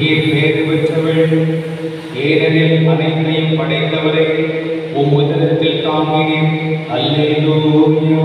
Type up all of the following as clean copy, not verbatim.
நீர் பேறு பெற்றவள், ஏனெனில் அனைத்தையும் படைத்தவரை உம்முதரத்தில் தாங்கினீர். அல்லேலூயா.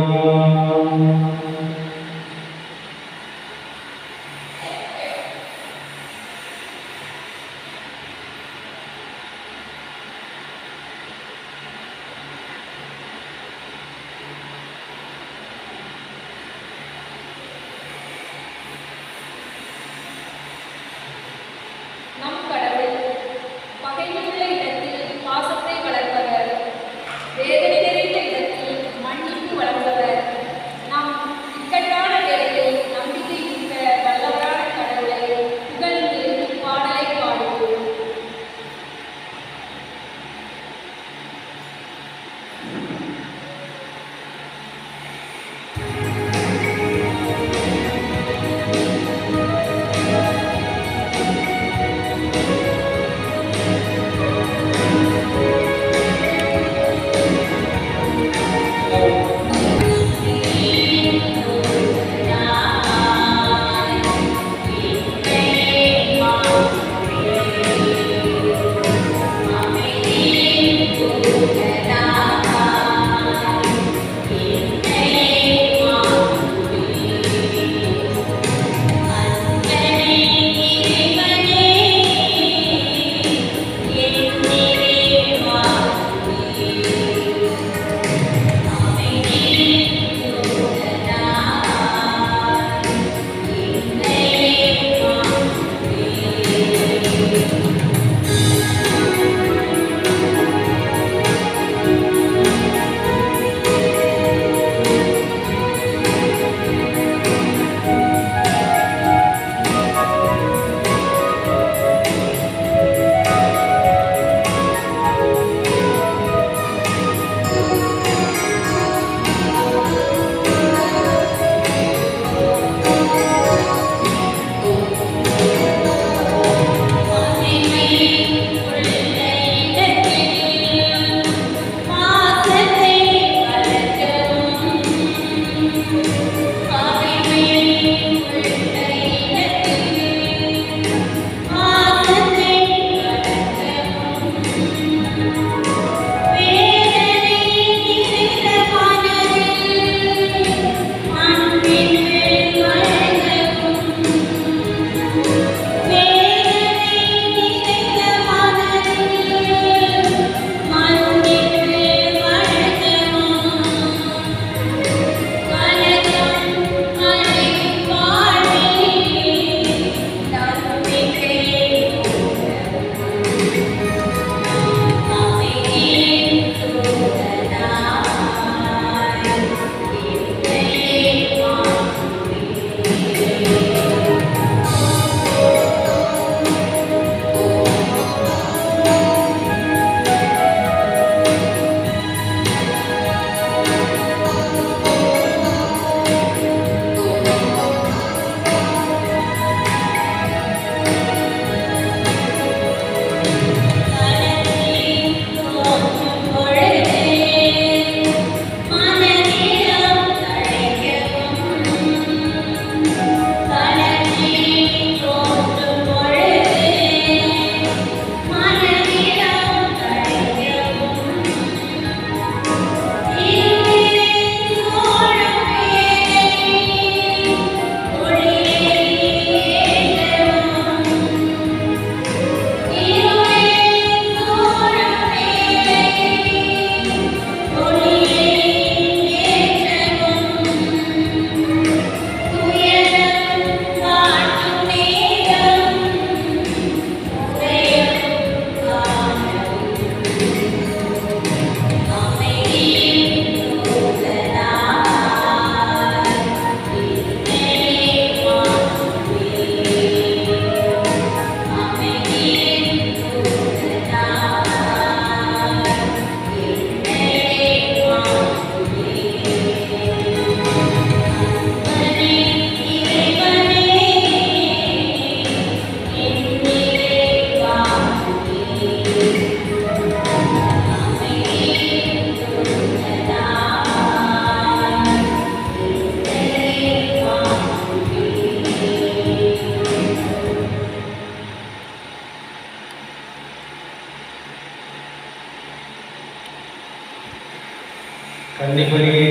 கன்னிமரியே,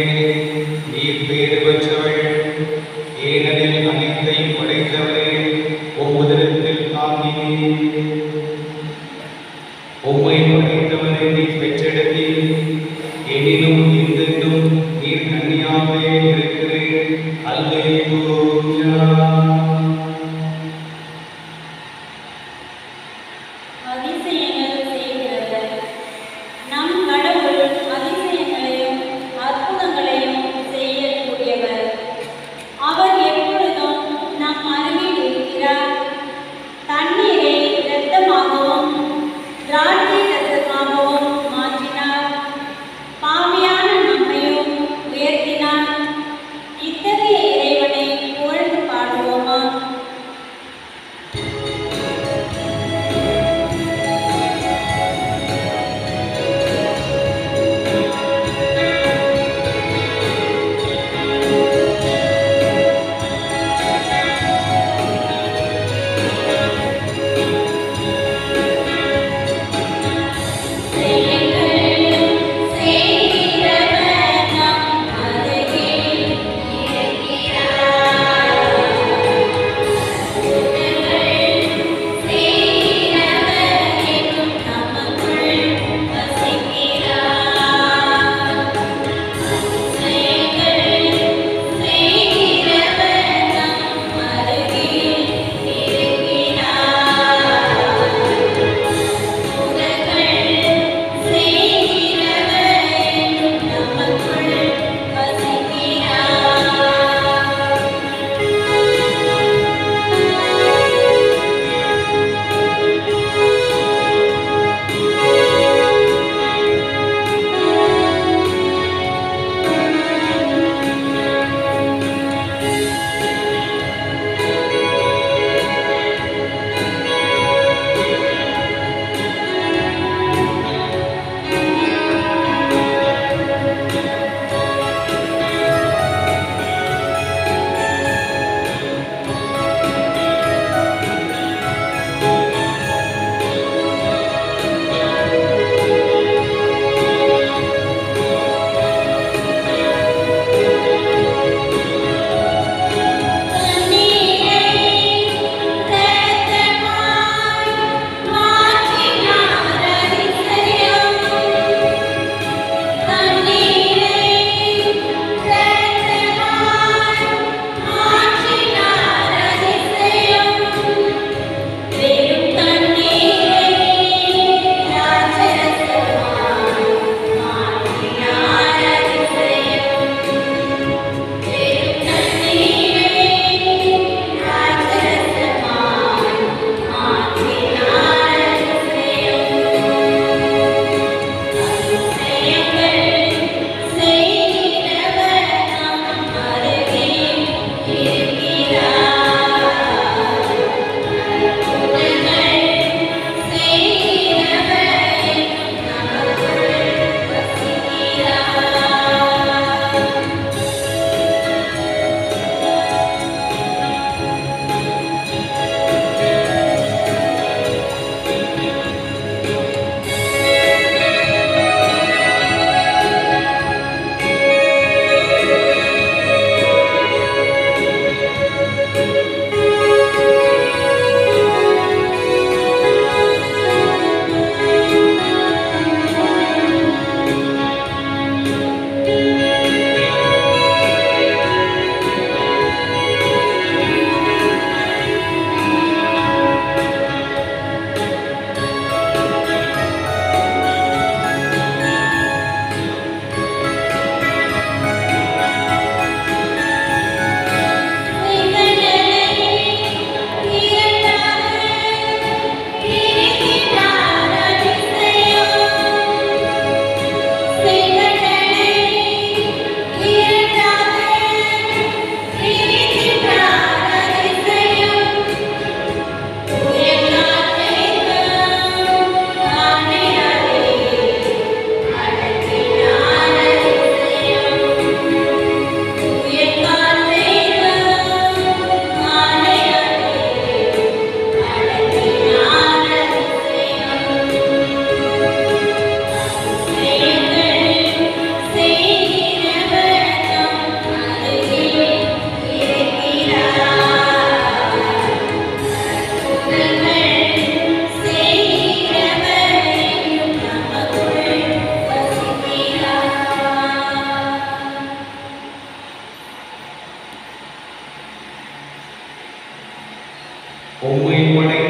நீர் பேறு பெற்றவள், ஏனெனில் அனைத்தையும் படைத்தவரே உம் உதரத்தில் தாங்கினீர். உம்மை படைத்தவரை நீர் பெற்றெடுத்தீர், எனினும் என்றென்றும் நீர் கன்னியாகவே இருக்கிறீர். அல்லேலூயா. அதிசயங்கள் செய்கிறவர் நம் கடவுள் அதிசயங்களையும் அற்புதங்களையும் செய்யக்கூடியவர். அவர் எப்பொழுதும் நம் அருகில் இருக்கிறார். தண்ணீரை இரத்த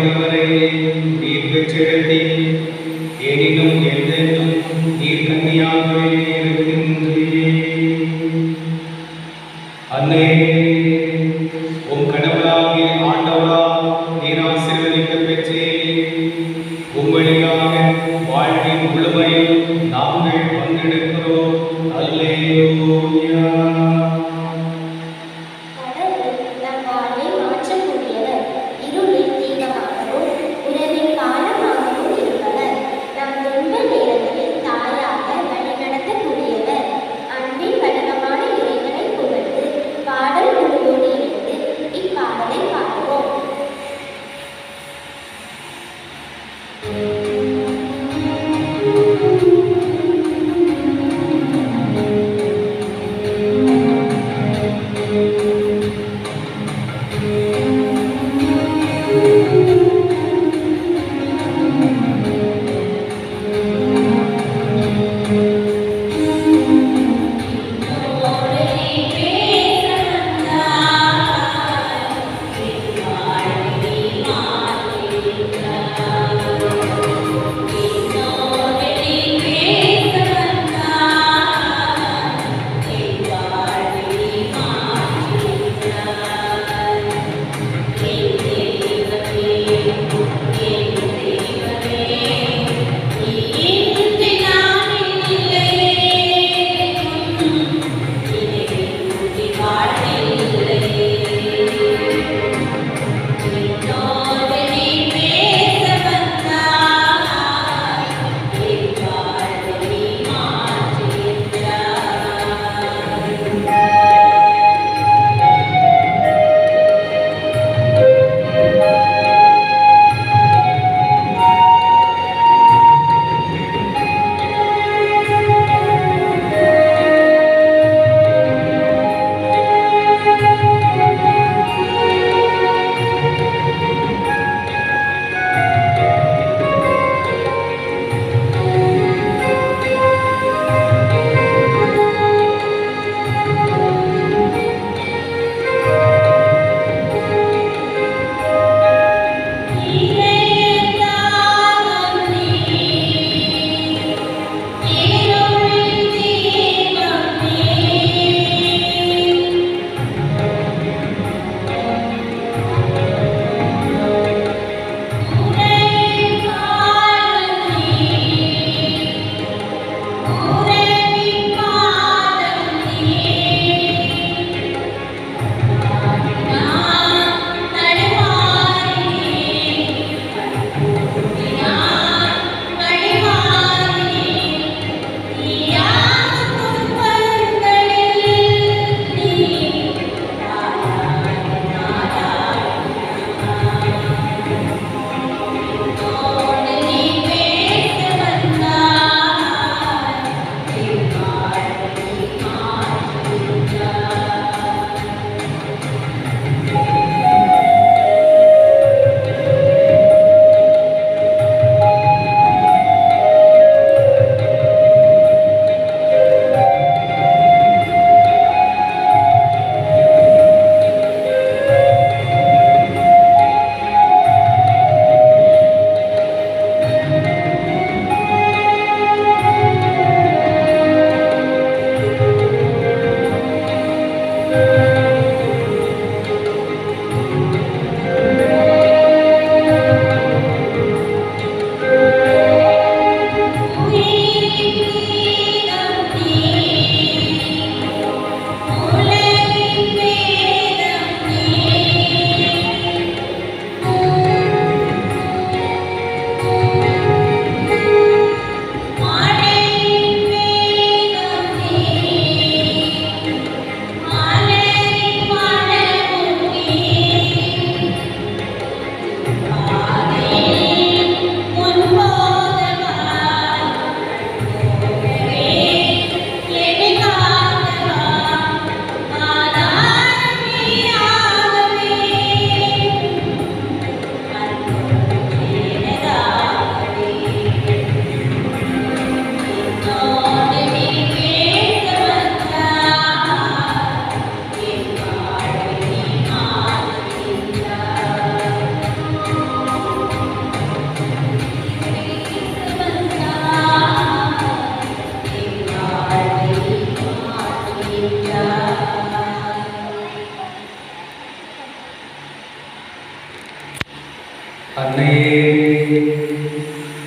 ஆண்டவரே நீர் பெற்றெடுத்தீர், எனினும் என்றென்றும் நீர் கன்னியாகவே இருக்கின்றீர். அன்னை, உம் கடவுளாகிய ஆண்டவரால் நீர் ஆசீர்வதிக்கப் பெற்றீர். உம்வழியாக வாழ்வின் முழுமையில் நாங்கள் பங்கெடுக்கிறோம். அல்லேலூயா. கடவுள் நம் வாழ்வை மாற்றக்கூடியவர், இருளின் தீபமாகவும் உறவின் பாலமாகவும் இருப்பவர், நம் துன்ப நேரங்களில் தாயாக வழிநடத்தக்கூடியவர். அன்பின் வடிவமான இறைவனை புகழ்ந்து பாடல் குழுவோடு இணைந்து இப்பாடலை பாடுவோம். Thank you.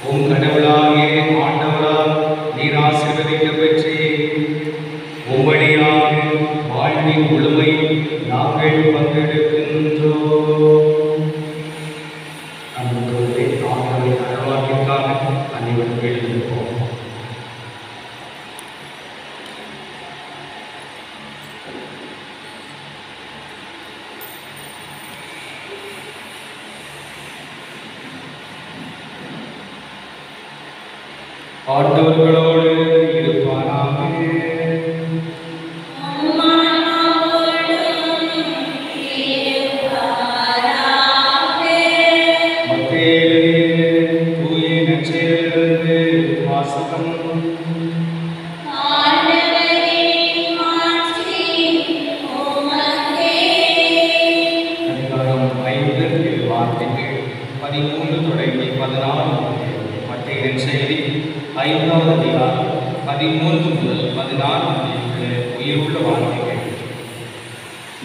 உம் கடவுளாகிய ஆண்டவரால் நீர் ஆசீர்வதிக்கப் பெற்றீர். உம்வழியாக வாழ்வின் முழுமை நாங்கள் பங்கெடுக்கின்றோம். அன்புள்ளே ஆண்டவரின் அருள்வாக்கிற்காக அனைவரும் எழுந்திருப்போம். ஆண்டவர்களோடு இருப்பாராக.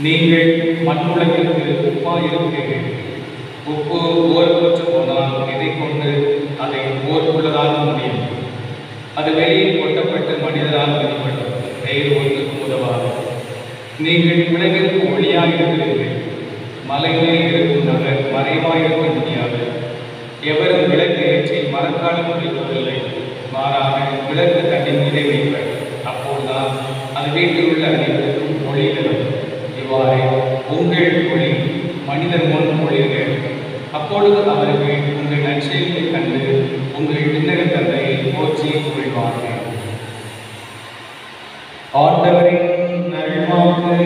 நீங்கள் மண்ணுலகிற்கு உப்பாயிருக்கிறீர்கள். உப்பு ஓர்வற்று போனால் எதை கொண்டு அதை ஓர்வுள்ளதாக முடியும்? அது வெளியில் கொட்டப்பட்டு மனிதரால் வெளிப்படும், வேறு ஒன்றுக்கும் உதவாது. நீங்கள் உலகிற்கு ஒளியாயிருக்கிறீர்கள். மலையிலே இருக்கும் நகர் மறைவாயிருக்க முடியாது. எவரும் விளக்கு ஏற்றி மரக்காலம் வைப்பதில்லை, மாறாக விளக்கு தண்ணி மீதே வைப்பர். அப்போதுதான் அது வீட்டில் உள்ள அனைவருக்கும் ஒளி தரும். இவ்வாறு உங்கள் ஒளி மனிதர் முன் ஒளிர்கள். அப்பொழுது அவர்கள் உங்கள் நற்செயலை கண்டு உங்கள் விண்ணக தந்தையை போற்றி புகழ்வார்கள். ஆண்டவரின் நல்வாக்கு.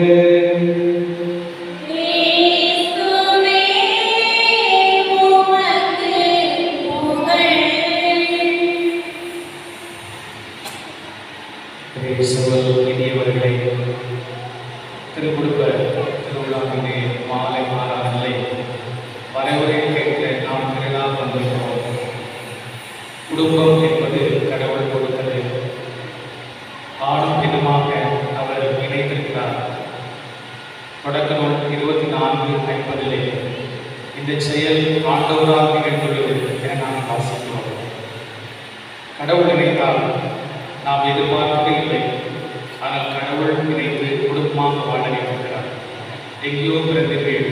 இனியவர்களே, திருக்குடும்ப திருவிழாவிலே மாலை மாறாதில்லை வரைவுரை கேட்க நாம் திரளாக வந்திருக்கிறோம். குடும்பம் என்பது கடவுள் கொடுத்தது. ஆணும் பெண்ணுமாக அவர் இணைத்திருக்கிறார். தொடக்க நூல் 24:50 இந்த செயல் ஆண்டவரால் நிகழ்ந்துள்ளது என நாம் வாசிக்கிறோம். கடவுள் இணைத்தால் நாம் எதிர்பார்க்கவே இல்லை. ஆனால் கடவுள் இணைத்து குடும்பமாக வாழ வைத்திருக்கிறார். எங்கேயோ பிறந்தீர்கள்,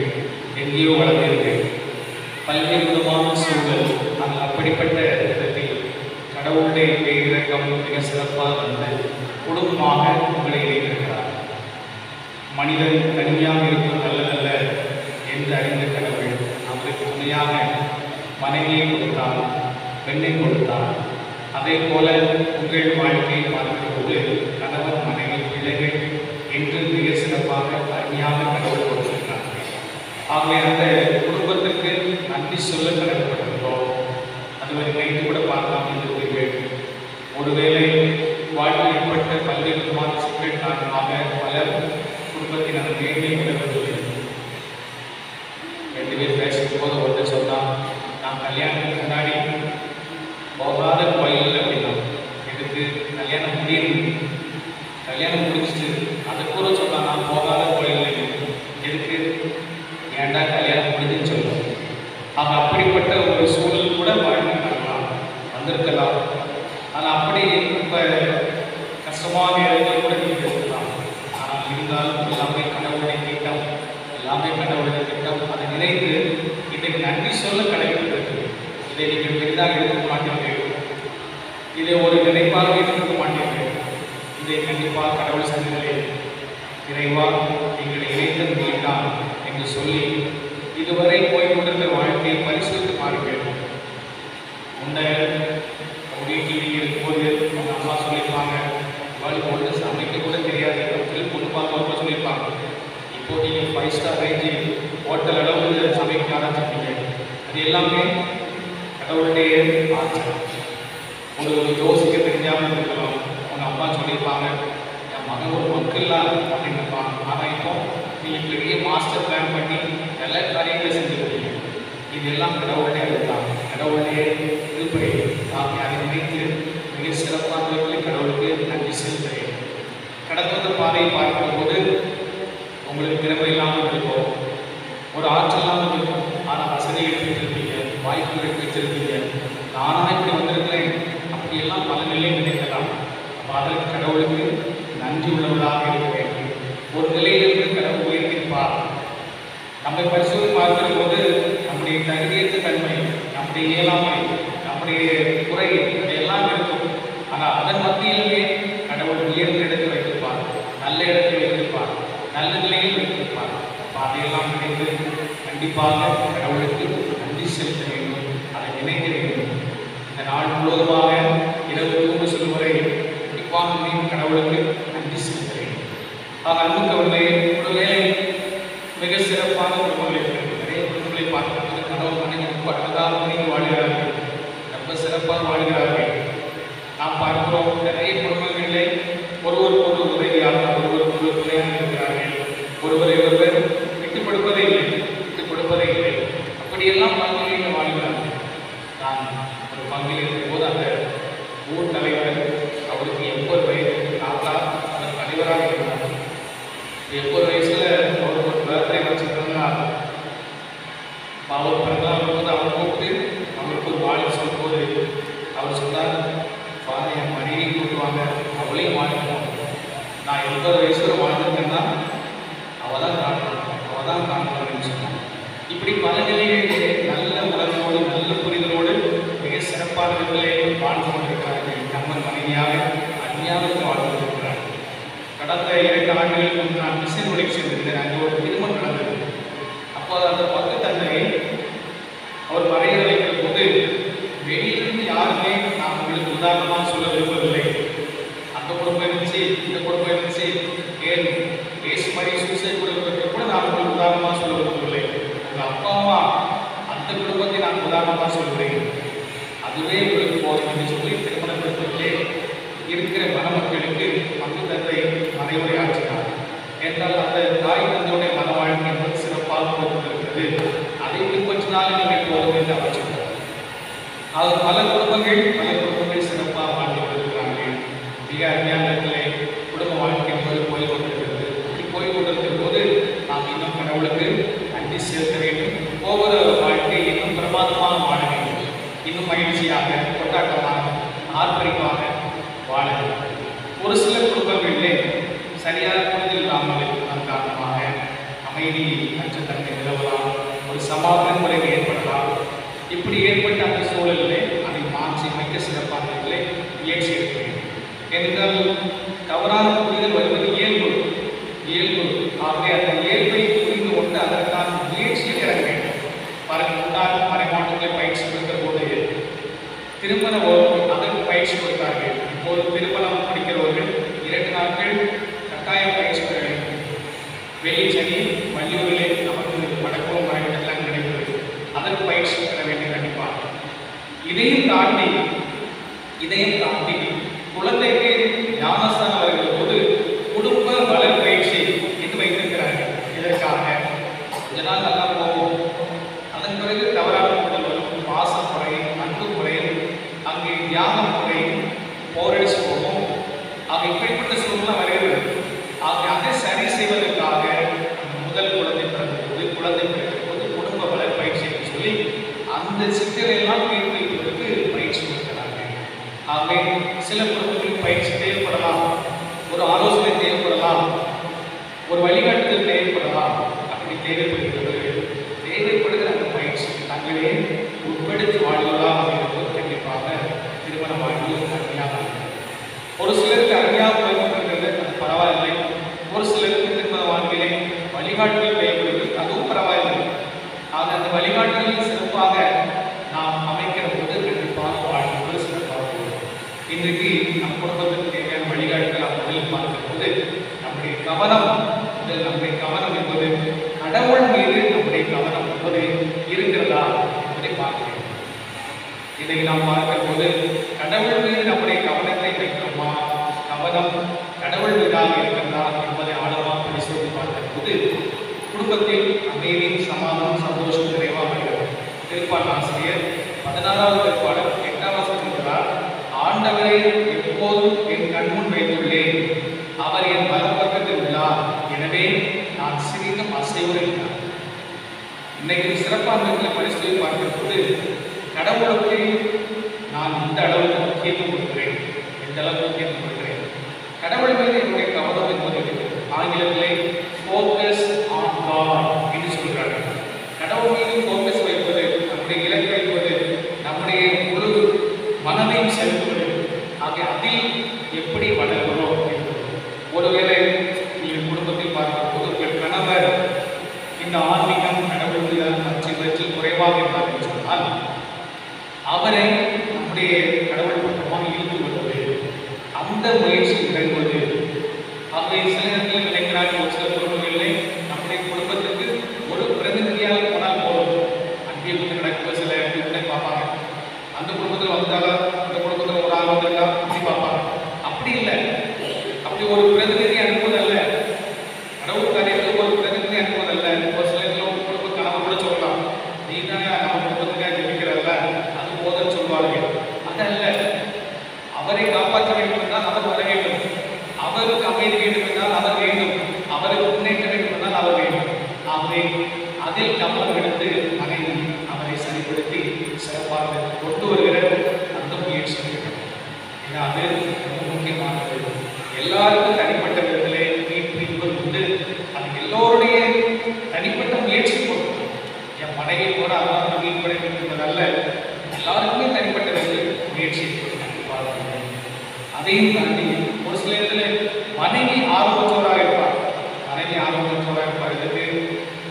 எங்கேயோ வளர்ந்தீர்கள், பல்வேறு விதமான சூழல். ஆனால் அப்படிப்பட்ட இடத்தில் கடவுளுடைய பேரிரக்கம் மிக சிறப்பாக வந்து குடும்பமாக உங்களை இணைத்திருக்கிறார். மனிதன் தனியாக இருப்பது நல்லதல்ல என்று அறிந்த கடவுள் அவருக்கு துணையாக மனைவியை கொடுத்தார், பெண்ணை கொடுத்தார். அதே போல உங்கள் வாழ்க்கையை பார்க்கும்போது கணவன் மனைவி பிள்ளைகள் என்று மிக சிறப்பாக அருமையாக கடவுள் கொடுத்திருக்கிறார். ஆகவே அந்த குடும்பத்திற்கு நன்றி சொல்ல கடமைப்பட்டிருக்கிறோம். அதுவரை நினைத்து கூட பார்க்காமல் இருந்தீர்கள். ஒருவேளை வாழ்வில் ஏற்பட்ட பல்வேறு விதமான சிக்கல் காரணமாக பலர் குடும்பத்தினர் மேலே விடுவதில்லை. 2 பேர் பேசும் போது ஒருத்தர் சொன்னால், நான் கல்யாணத்துக்கு முன்னாடி போகாத கோயில் அப்படின்னா எனக்கு கல்யாணம் முடியுது, கல்யாணம் முடிச்சுட்டு அதுக்கூட சொன்னால் நான் போகாத கோயில் எதுக்கு, ஏன்டா கல்யாணம் முடிஞ்சுன்னு சொல்லுவோம். ஆக அப்படிப்பட்ட ஒரு சூழல் கூட வாழ்க்கை நடக்கலாம், வந்திருக்கலாம். ஆனால் அப்படி ரொம்ப கஷ்டமான நேரத்தில் கூட நீங்கள் இருக்கலாம். ஆனால் இருந்தாலும் எல்லாமே கடவுளுடைய திட்டம், எல்லாமே கடவுளுடைய திட்டம். அதை நினைத்து இன்றைக்கு நன்றி சொல்ல கடமைப்பட்டிருக்கு. இதை நீங்கள் பெரிதாக எடுத்துக்க மாட்டீர்கள், இதை ஒரு நினைப்பாக எடுத்துக்க மாட்டீர்கள். இதை கண்டிப்பாக கடவுள் சந்திலே இறைவா எங்களை இணைத்தது நீதான் என்று சொல்லி இதுவரை போய்கொண்டிருந்த வாழ்க்கையை பரிசோதித்து பாருங்கள். முந்தைய வீட்டில் நீங்கள் இருக்கும்போது அவங்க அம்மா சொல்லியிருப்பாங்க, அவளுக்கு ஒன்று சமைக்க கூட தெரியாது, பொண்ணு பார்க்க சொல்லியிருப்பாங்க. இப்போ நீங்கள் 5 ஸ்டார் ரேஞ்சு ஹோட்டல் அளவு சமைக்க ஆரம்பிச்சிருப்பீங்க. அது எல்லாமே கடவுளுடைய ஆச்சரியம். உங்களுக்கு யோசிக்க தெரிஞ்சாமல் இருக்கலாம். உங்கள் அம்மா சொல்லியிருப்பாங்க, என் மகன் ஒரு மக்கள்லாம் அப்படின்னு இருப்பாங்க. ஆனால் இப்போ நீங்கள் பெரிய மாஸ்டர் பிளான் பண்ணி நல்ல காரியங்களை செஞ்சுருக்கீங்க. இது எல்லாம் கடவுளுடைய அதுதான், கடவுளுடைய திருப்பறை. நாம் அதை நினைத்து மிக சிறப்பான கடவுளுக்கு நன்றி செலுத்துகிறேன். கடந்த வந்த பாதையை பார்க்கும்போது உங்களுக்கு திறமை இல்லாமல் இருக்கும், ஒரு ஆற்றல் இல்லாமல் இருக்கும். ஆனால் வசதி எடுத்துருப்பீங்க, வாய்ப்பு வச்சிருக்கீங்க, நானா இப்படி வந்திருக்கிறேன் அப்படியெல்லாம் பல நிலையை நினைக்கலாம். அப்போ அதற்கு கடவுளுக்கு நன்றி உள்ளவர்களாக இருக்க வேண்டும். ஒரு நிலையிலிருந்து கடவுள் உயர்த்திருப்பார். நம்மை பரிசோதி பார்க்கிற போது நம்முடைய தகுதியற்ற தன்மை, நம்முடைய இயலாமை, நம்முடைய குறை அதையெல்லாம் இருக்கும். ஆனால் அதன் மத்தியிலுமே கடவுள் உயர்ந்த இடத்தில் வைத்திருப்பார், நல்ல இடத்தில் வைத்திருப்பார், நல்ல நிலையில் வைத்திருப்பார். அதையெல்லாம் நினைத்து கண்டிப்பாக கடவுளுக்கு நன்றி செலுத்த வேண்டும், அதை நினைக்க வேண்டும். இந்த நாள் முழுவதுமாக இரவு தூங்க சொல்லும் வரை கண்டிப்பாக நீங்கள் கடவுளுக்கு நன்றி செலுத்த வேண்டும். ஆக அன்புக்கவர்களே, ஒருவேளை மிக சிறப்பான குடும்பங்களை நிறைய குடும்பங்களை பார்க்கும்போது கணவன் மனைவி ரொம்ப அழகாக இணைந்து வாழ்கிறார்கள், ரொம்ப சிறப்பாக வாழ்கிறார்கள். நாம் பார்க்கிறோம் நிறைய குடும்பங்களிலே ஒருவருக்கு ஒரு உதவியாக, ஒருவருக்கு ஒரு துணையாக இருக்கிறார்கள். ஒருவரை ஒருவர் விட்டுக் கொடுப்பதே இல்லை, விட்டுக் கொடுப்பதே இல்லை. அப்படியெல்லாம் பங்குகளில் வாழ்கிறார்கள். நான் ஒரு பங்கில் இருக்கும்போது அந்த ஊர் தலைவர், அவருக்கு 80 வயது, தாத்தா அவர் தலைவராக இருந்தார். 80 வயசுல அவருக்கு ஒரு பர்த்டே வச்சுருந்தா அவர் பிறந்தால் வரும்போது அவர் கூப்பிட்டு அவருக்கு ஒரு வாழ்க்கை சொல்லும்போது அவர் சொன்னார், பாரு என் மனைவியை கூட்டுவாங்க, அவளையும் வாழ்க்கணும். நான் 80 வயசுல வாழ்ந்துருக்கேன்னா அவள் தான் காரணம்னு சொன்னான். இப்படி பல நிலைகளிலே நல்ல உணர்வோடு நல்ல புரிதலோடு மிக சிறப்பான விதத்திலே வாழ்ந்து கொண்டிருக்கிறார்கள். கணவன் மனைவியாக அந்நியாவுக்கு வாழ்ந்து கொண்டிருக்கிறார்கள். கடந்த 2 ஆண்டுகளுக்கு முன்பு நான் மிஷன் மொழிக்கு சென்றிருந்தேன். அங்கே ஒரு திருமணம் நடந்தது. அப்போது அந்த பக்கத்தன்மை அவர் வரையறை வைக்கிற போது வெளியிலிருந்து யாருமே நான் உங்களுக்கு உதாரணமாக சொல்ல விரும்பவில்லை. அந்த குடும்பம் இருந்துச்சு, இந்த குடும்பம் இருந்துச்சு, ஏன் ஏசு மாதிரி சூசைட் குடும்பத்தை கூட நான் உங்களுக்கு உதாரணமாக சொல்ல விரும்பவில்லை. உங்கள் அப்பா அம்மா அந்த குடும்பத்தை நான் உதாரணமாக சொல்கிறேன், அதுவே உங்களுக்கு போதும் என்று சொல்லி திருமண குடும்பத்திலே இருக்கிற மணமக்களுக்கு பங்கு தந்தை மனைவரை ஆற்றினார். என்றால் அந்த தாய் தந்தையுடைய மன வாழ்க்கை என்பது சிறப்பாக கொடுத்திருக்கிறது, அதை பின்பற்றினாலும் நீங்கள் போதும் என்று அவர் சொன்னார். அது பல குடும்பங்கள் சிறப்பாக வாழ்ந்து கொண்டிருக்கிறார்கள். மிக அருமையான இடத்திலே குடும்ப வாழ்க்கை என்பது போய் கொண்டிருக்கிறது. இப்படி போய் கொண்டிருக்கிற போது நாம் இன்னும் கடவுளுக்கு நன்றி செலுத்த வேண்டும். ஒவ்வொரு வாழ்க்கை இன்னும் பிரமாதமாக வாழ வேண்டும், இன்னும் மகிழ்ச்சியாக, கொண்டாட்டமாக, ஆர்ப்பரிப்பாக வாழ வேண்டும். ஒரு சில குடும்பங்களிலே சரியான புரிதல் இல்லாமல் இருப்பதன் காரணமாக அமைதி அற்ற தன்மை நிலவலாம், ஒரு சமாதான முறைகள் ஏற்படலாம். இப்படி ஏற்பட்ட அந்த சூழலிலே அதை மாற்றி அமைக்க சிறப்பான முயற்சி எடுக்க வேண்டும். ஏனென்றால் தவறான புரிதல் வருவது இயல்பு. ஆகவே அந்த இயல்பை புரிந்து கொண்டு அதற்கான முயற்சியில் இறங்க வேண்டும். மறைமாற்றங்களை பயிற்சி கொடுக்கிற போது திருமணம் அதற்கு பயிற்சி கொடுத்தார்கள். இப்போது திருமணம் படிக்கிறவர்கள் 2 நாட்கள் கட்டாயம் பயிற்சி பெற வேண்டும். வெள்ளிச்சனி வள்ளியூரிலே நமக்கு வடக்கும் மறைவிடத்தில் நடைபெறுகிறது. அதற்கு பயிற்சி பெற வேண்டும் கண்டிப்பாக. இதையும் தாண்டி குழந்தைக்கு ஞானஸ்தானம் வருகிற போது குடும்ப வளர் பயிற்சி என்று வைத்திருக்கிறார்கள். இதற்காக கொஞ்ச நாள் நல்லா போகும், அதன் பிறகு தவறான புரிதல் வரும், பாசம் குறையும், அன்பு குறையும், அங்கே தியாகம் குறையும், போரடிச்சு போகும். ஆக இப்படிப்பட்ட சூழ்நிலை வருகிறது. ஆக அதை சரி செய்வதற்காக முதல் குழந்தை பிறக்கிற போது குடும்ப வளர் பயிற்சி என்று சொல்லி அந்த சிக்கலையெல்லாம் தீர்த்து வைப்பதற்கு பயிற்சி கொடுக்கிறார்கள். ஆகவே சில குடும்பங்களுக்கு பயிற்சி தேவைப்படலாம், ஒரு ஆலோசனை தேவைப்படலாம், ஒரு வழிகாட்டுதல் தேவைப்படலாம். அப்படி தேவைப்படுகிற அந்த பயிற்சி தங்களே உட்படுத்தி வாழ்வதாக இருக்கும்போது கண்டிப்பாக திருமண வாழ்வில் அருமையாக இருக்கும். ஒரு சிலருக்கு அருமையாக போய்கொண்டிருக்கிறது, அது பரவாயில்லை. ஒரு சிலருக்கு திருமண வாழ்க்கையிலே வழிகாட்டுதல் தேவைப்படுகிறது, அதுவும் பரவாயில்லை. ஆக அந்த வழிகாட்டுதலில் சிறப்பாக நாம் அமைக்கிற போது கண்டிப்பாக வாழ்வது சிறப்பாக இருக்கும். இன்றைக்கு நம் குடும்பத்திற்கு தேவையான வழிகாட்டுதல் முதலில் பார்க்கிற போது நம்முடைய கவனம் என்பது கடவுள் மீது நம்முடைய கவனம் என்பது இருக்கிறதா என்பதை பார்க்க வேண்டும். இதை நாம் பார்க்கிற போது கடவுள் மீது நம்முடைய கவனத்தை வைக்கிறோமா, கவனம் கடவுள் மீதாக இருக்கிறதா என்பதை ஆழமாக பரிசோதி பார்க்கிற போது குடும்பத்தில் அமைதி, சமாதானம், சந்தோஷம் நிறைவாக வருகிறது. திருப்பாடல் ஆசிரியர் 16வது திருப்பாடல் 8வது வசனம் சொல்கிறார், ஆண்டவரை எப்போதும் என் கண்முன் வைத்துள்ளேன், அவர் என் வலப்பக்கத்தில் உள்ளார், எனவே நான் சிறிதும் அசைவுடன். இன்னைக்கு சிறப்பான பரிசோதி பார்க்கிற போது கடவுளுக்கு நான் இந்த அளவுக்கு முக்கியத்துவம் கொடுக்கிறேன், எந்த அளவுக்கு முக்கியத்துவம் கொடுக்கிறேன், கடவுள் மீது என்னுடைய கவனம் என்பது ஆங்கிலத்திலே ஃபோக்கஸ் ஆன் காட் என்று சொல்கிறார்கள். கடவுள் மீது ஃபோக்கஸ் வைப்பது, நம்முடைய இலக்கு வைப்பது, நம்முடைய முழு மனதையும் செலுத்துவது, ஆகிய அதில் எப்படி வளர்கிறோம் என்பது. ஒருவேளை நீங்கள் குடும்பத்தில் பார்க்கும்போது உங்கள் கணவர் இந்த ஆன்மீகம் கடவுள் மீது குறைவாக இருந்தார் என்று சொன்னால் அவரை நம்முடைய கடவுள் பக்கமாக இழுத்து வருவது, அந்த முயற்சி இறங்குவது. ஆகவே சில நேரத்தில் நினைக்கிறார்கள், ஒரு சில குடும்பங்களிலே நம்முடைய குடும்பத்துக்கு ஒரு பிரதிநிதியாக போனால் போதும், அங்கே வந்து நடக்கிற சில இடங்களை பார்ப்பாங்க. அந்த குடும்பத்தில் வந்தாலும் அந்த குடும்பத்தில் ஒரு ஆள் வந்திருக்கா அப்படி பார்ப்பாங்க. அப்படி இல்லை, அப்படி ஒரு பிரதிநிதி அனுப்புவதல்ல, கடவுள் காரியத்தில் ஒரு பிரதிநிதி அனுப்புவதல்ல. ஒரு சில இடத்துல உங்கள் குடும்ப கணவர் கூட சொல்லலாம், நீ தானே நம்ம குடும்பத்துக்காக ஜெபிக்கிறல்ல, அது போதல் சொல்வார்கள். அதல்ல, அவரை காப்பாற்ற வேண்டும் என்றால் அவர் வர வேண்டும், அவருக்கு அமைதி வேண்டும் என்றால் அவர் வேண்டும், அவருக்கு முன்னேற்ற வேண்டும் என்றால் அவர் வேண்டும். ஆகவே அதில் கவனம் எடுத்து அவரை சரிப்படுத்தி சிறப்பாக கொண்டு வருகிற அந்த முயற்சி வேண்டும். ஏன்னா அது ரொம்ப முக்கியமானது. எல்லாருக்கும் தனிப்பட்ட விதத்திலே மீட்பு உண்டு, அது எல்லோருடைய தனிப்பட்ட முயற்சி பொறுத்து. என் மனைவி கூட அதான் மீட்பட என்பதல்ல, எல்லாருக்குமே தனிப்பட்ட விதத்தில் முயற்சி அதையும் தாண்டி ஒரு சில இடத்துல மனைவி ஆர்வத்தோராக இருப்பார், இதுக்கு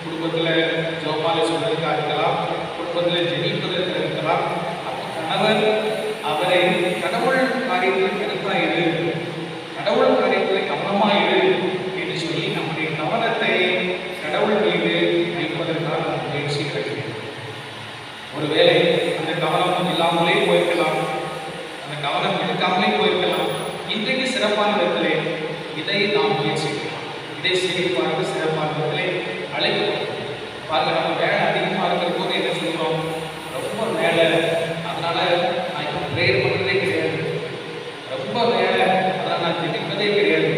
குடும்பத்தில் ஜோபாலை சொல்வதற்காக இருக்கலாம், குடும்பத்தில் ஜெயிப்பதற்கு இருக்கலாம். அப்போ கணவர் அவரை கடவுள் காரியத்தில் கருத்தாயிரு, கடவுள் காரியத்தில் கவனமாயிரு என்று சொல்லி நம்முடைய கவனத்தை கடவுள் மீது வைப்பதற்கான முயற்சி கிடைக்கிறது. ஒருவேளை அந்த கவனம் இல்லாமலே போயிருக்கலாம், அந்த கவனம் எடுக்காமலே போயிருக்கலாம். இன்றைக்கு சிறப்பான விதத்திலே இதை நாம் முயற்சிக்கலாம், இதை செய்வார்க்கு சிறப்பான விதத்திலே அழைக்கிறோம். பாருங்க, நம்ம வேலை அதிகமாக இருக்கிற போது என்ன சொல்கிறோம், ரொம்ப வேலை, அதனால நான் இப்போ ப்ரேயர் பண்ணுறதே கிடையாது, ரொம்ப வேலை அதனால் நான் ஜெபிப்பதே கிடையாது,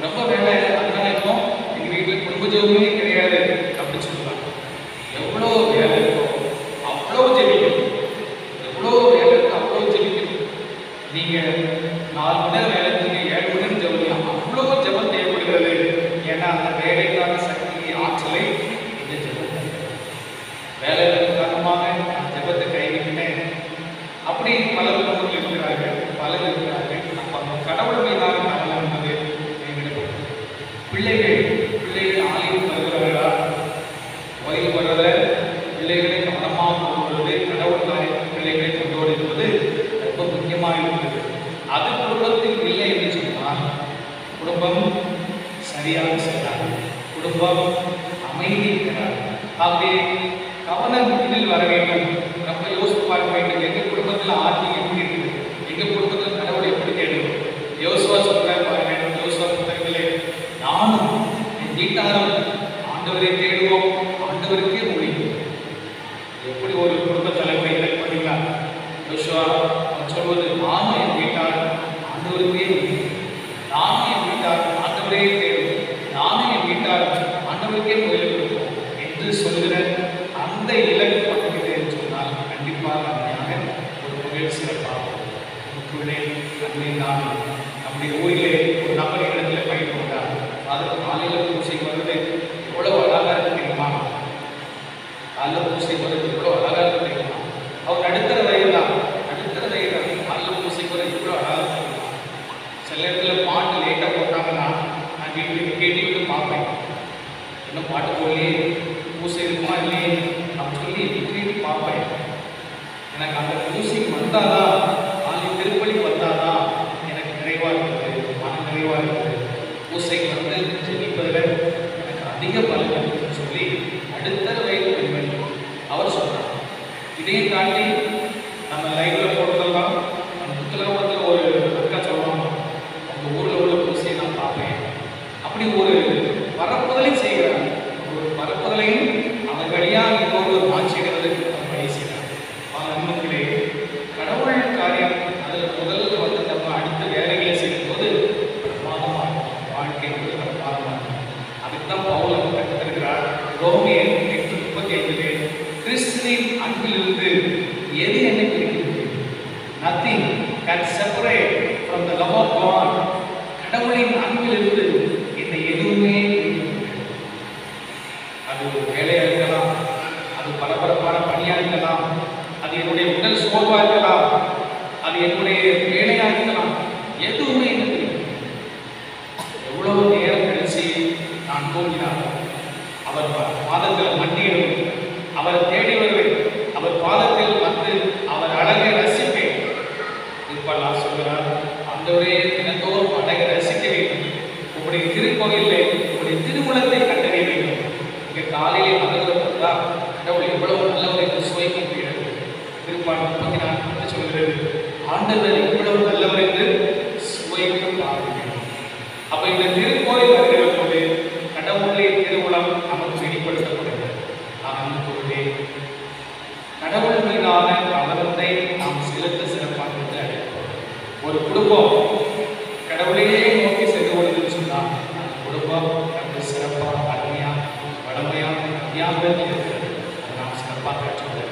ரொம்ப வேலை அதனால இப்போ எங்கள் வீட்டில் குடும்ப ஜெபமே கிடையாது அப்படின்னு சொல்லலாம். எவ்வளோ வேலை இருக்கோ அவ்வளோ ஜெபிக்கணும், எவ்வளோ வேலை இருக்கோ அவ்வளோ ஜெபிக்கணும். நீங்கள் 4 மணி நேரம் வேலை செஞ்சு 7 மணி நேரம் ஜெபம், அவ்வளோ ஜெபம் தேவைப்படுகிறது. ஏன்னா அந்த வேலைக்கான சக்தி ஆற்றலை இந்த ஜெபம் வேலையின் காரணமாக நான் ஜெபத்தை கைவிட்டேன். அப்படி பல குடும்பங்கள் இருக்கிறார்கள், பலர் இருக்கிறார்கள். அப்போ கடவுள் மீதான கவனம் என்பது கைவிடப்படும். பிள்ளைகள் ஆலயம் வருகிறார்களா, கோயில் வர்றத பிள்ளைகளை கவனமாக கொள்வது, கடவுள் பிள்ளைகளை கொண்டோடு இருப்பது ரொம்ப முக்கியமாக இருக்கிறது. அது குடும்பத்தில் இல்லை என்று சொன்னால் குடும்பம் சரியாக செல்லாது, குடும்பம் அமைதி இருக்கிறார். ஆகவே கவனம் இதில் வர வேண்டும். நம்ம யோசித்து பார்க்க வேண்டும், எங்கள் குடும்பத்தில் ஆன்மீகம் எப்படி இருக்குது, எங்கள் குடும்பத்தில் கடவுள் எப்படி தேடும். யோசுவா சொல்றாரு பாருங்க, யோசுவா புத்தகத்திலே நானும் என் வீட்டாரும் ஆண்டவரை தேடுவோம், ஆண்டவருக்கே முடியும். எப்படி ஒரு குடும்ப தலைமுறை இலக்கு பண்ணீங்களா? யோசுவா சொல்வது, நானும் என் வீட்டார் ஆண்டவருக்கே முடியும், நானும் என் வீட்டார் ஆண்டவரே தேடும், நானும் என் வீட்டார் ஆண்டவருக்கே முயல் கொடுப்போம் என்று சொல்கிற அந்த இலக்கு பட்டுக்கிட்டே சொன்னால் கண்டிப்பாக நன்மையாக ஒரு முயல் சிறப்பாகும். நமக்குள்ளே நன்மை தான். நம்முடைய ஊரிலே ஒரு நபர் இடத்துல பயிர் கொண்டார், அதற்கு காலையில் பூசை வருது எவ்வளவு அழகாக இருக்கு தெரியுமா, காலையில் பூசை வருது எவ்வளோ அழகாக இருக்கு தெரியுமா. அவர் நடுத்தர வயது தான், காலையில் பூசை வருது எவ்வளோ அழகாக இருக்கு. சில இடத்துல பாட்டு லேட்டாக போட்டாங்கன்னா நான் வீட்டுக்கு கேட்டு பார்ப்பேன், என்ன பாட்டு போடலையே, பூசை இருக்குமா இல்லையே அப்படின்னு சொல்லி கேட்டு பார்ப்பேன். எனக்கு அந்த மியூசிக் வந்தாதான், ஆலய திருப்பலி வந்தாதான் எனக்கு நிறைவாக இருக்குது, மன நிறைவாக இருக்குது. பூசைக்கு வந்து ஜெபிப்பதில் எனக்கு அதிக பலன் சொல்லி அடுத்த வயது பெண்மணி அவர் சொல்கிறார். இதையும் தாண்டி நம்ம லைவில் போடுறதெல்லாம் நம்ம புத்தகத்தில் ஒரு அக்கா சொல்லுவாங்க, உங்கள் ஊரில் உள்ள பூசையை நான் பார்ப்பேன். அப்படி ஒரு பரப்புதலையும் செய்கிறாங்க, ஒரு பரப்புதலையும் அவர் வழியாக இன்னொரு மாற்றிடுறது அவர் வழி செய்கிறார். நண்பர்களே, கடவுள் காரியம் அதில் முதல்ல வந்து நம்ம அடுத்த வேலைகளை செய்யும்போது பிரமாதமாக வாழ்க்கை என்பது பிரமாதமாக. அதுக்கு தான் பவுல் அவர் கற்றுத்தருக்கிறார். ரோமியர் 8:35 கிறிஸ்துவின் அன்பிலிருந்து எது nothing can separate from the love of God. கடவுளின் அன்பிலிருந்து என்னை எதுவுமே அது வேலையா இருக்கலாம், அது பரபரப்பான பணியா இருக்கலாம், அது என்னுடைய உடல் சோர்வா இருக்கலாம், அது என்னுடைய வேலையா இருக்கலாம், எதுவுமே எனக்கு எவ்வளவு நேரம் கழிச்சு நான் தோன்றினார் அவர் பாதத்தில் மண்டியிடுவேன், அவரை தேடி வருவேன், அவர் பாதத்தில் வந்து அவர் அழகை ரசிப்பேன். இப்பெல்லாம் சொல்கிறார், ஆண்டவரே தினந்தோறும் அழகை ரசிக்க வேண்டும், உங்களுடைய திருக்கோயிலில் உங்களுடைய திருமணத்தை கண்டறிய வேண்டும். இங்கே காலையிலே மதகுறப்பட்டா கடவுள் எவ்வளவு நல்லவர் என்று சுவைக்க முடியாது. திருப்பாடு 34 சொல்கிறது, ஆண்டவர் எவ்வளவு நல்லவர் என்று சுவைக்க பார்க்க வேண்டும். அப்ப இந்த திருக்கோயில் வருகிற போது கடவுளுடைய திருவுளம் நமக்கு வெளிப்படுத்தப்படுகிறது. நான் பொருளே கடவுள் மீதான கவனத்தை நாம் செலுத்த சிறப்பாக ஒரு குடும்பம் கடவுளையே நோக்கி சென்று கொள்ளுதுன்னு சொன்னால் அந்த குடும்பம் நமக்கு சிறப்பாக அருமையாக வளமையான அத்தியாபத்தில் இருக்கிறது. அதை நாம் சிறப்பாக கற்றுக்கொள்ள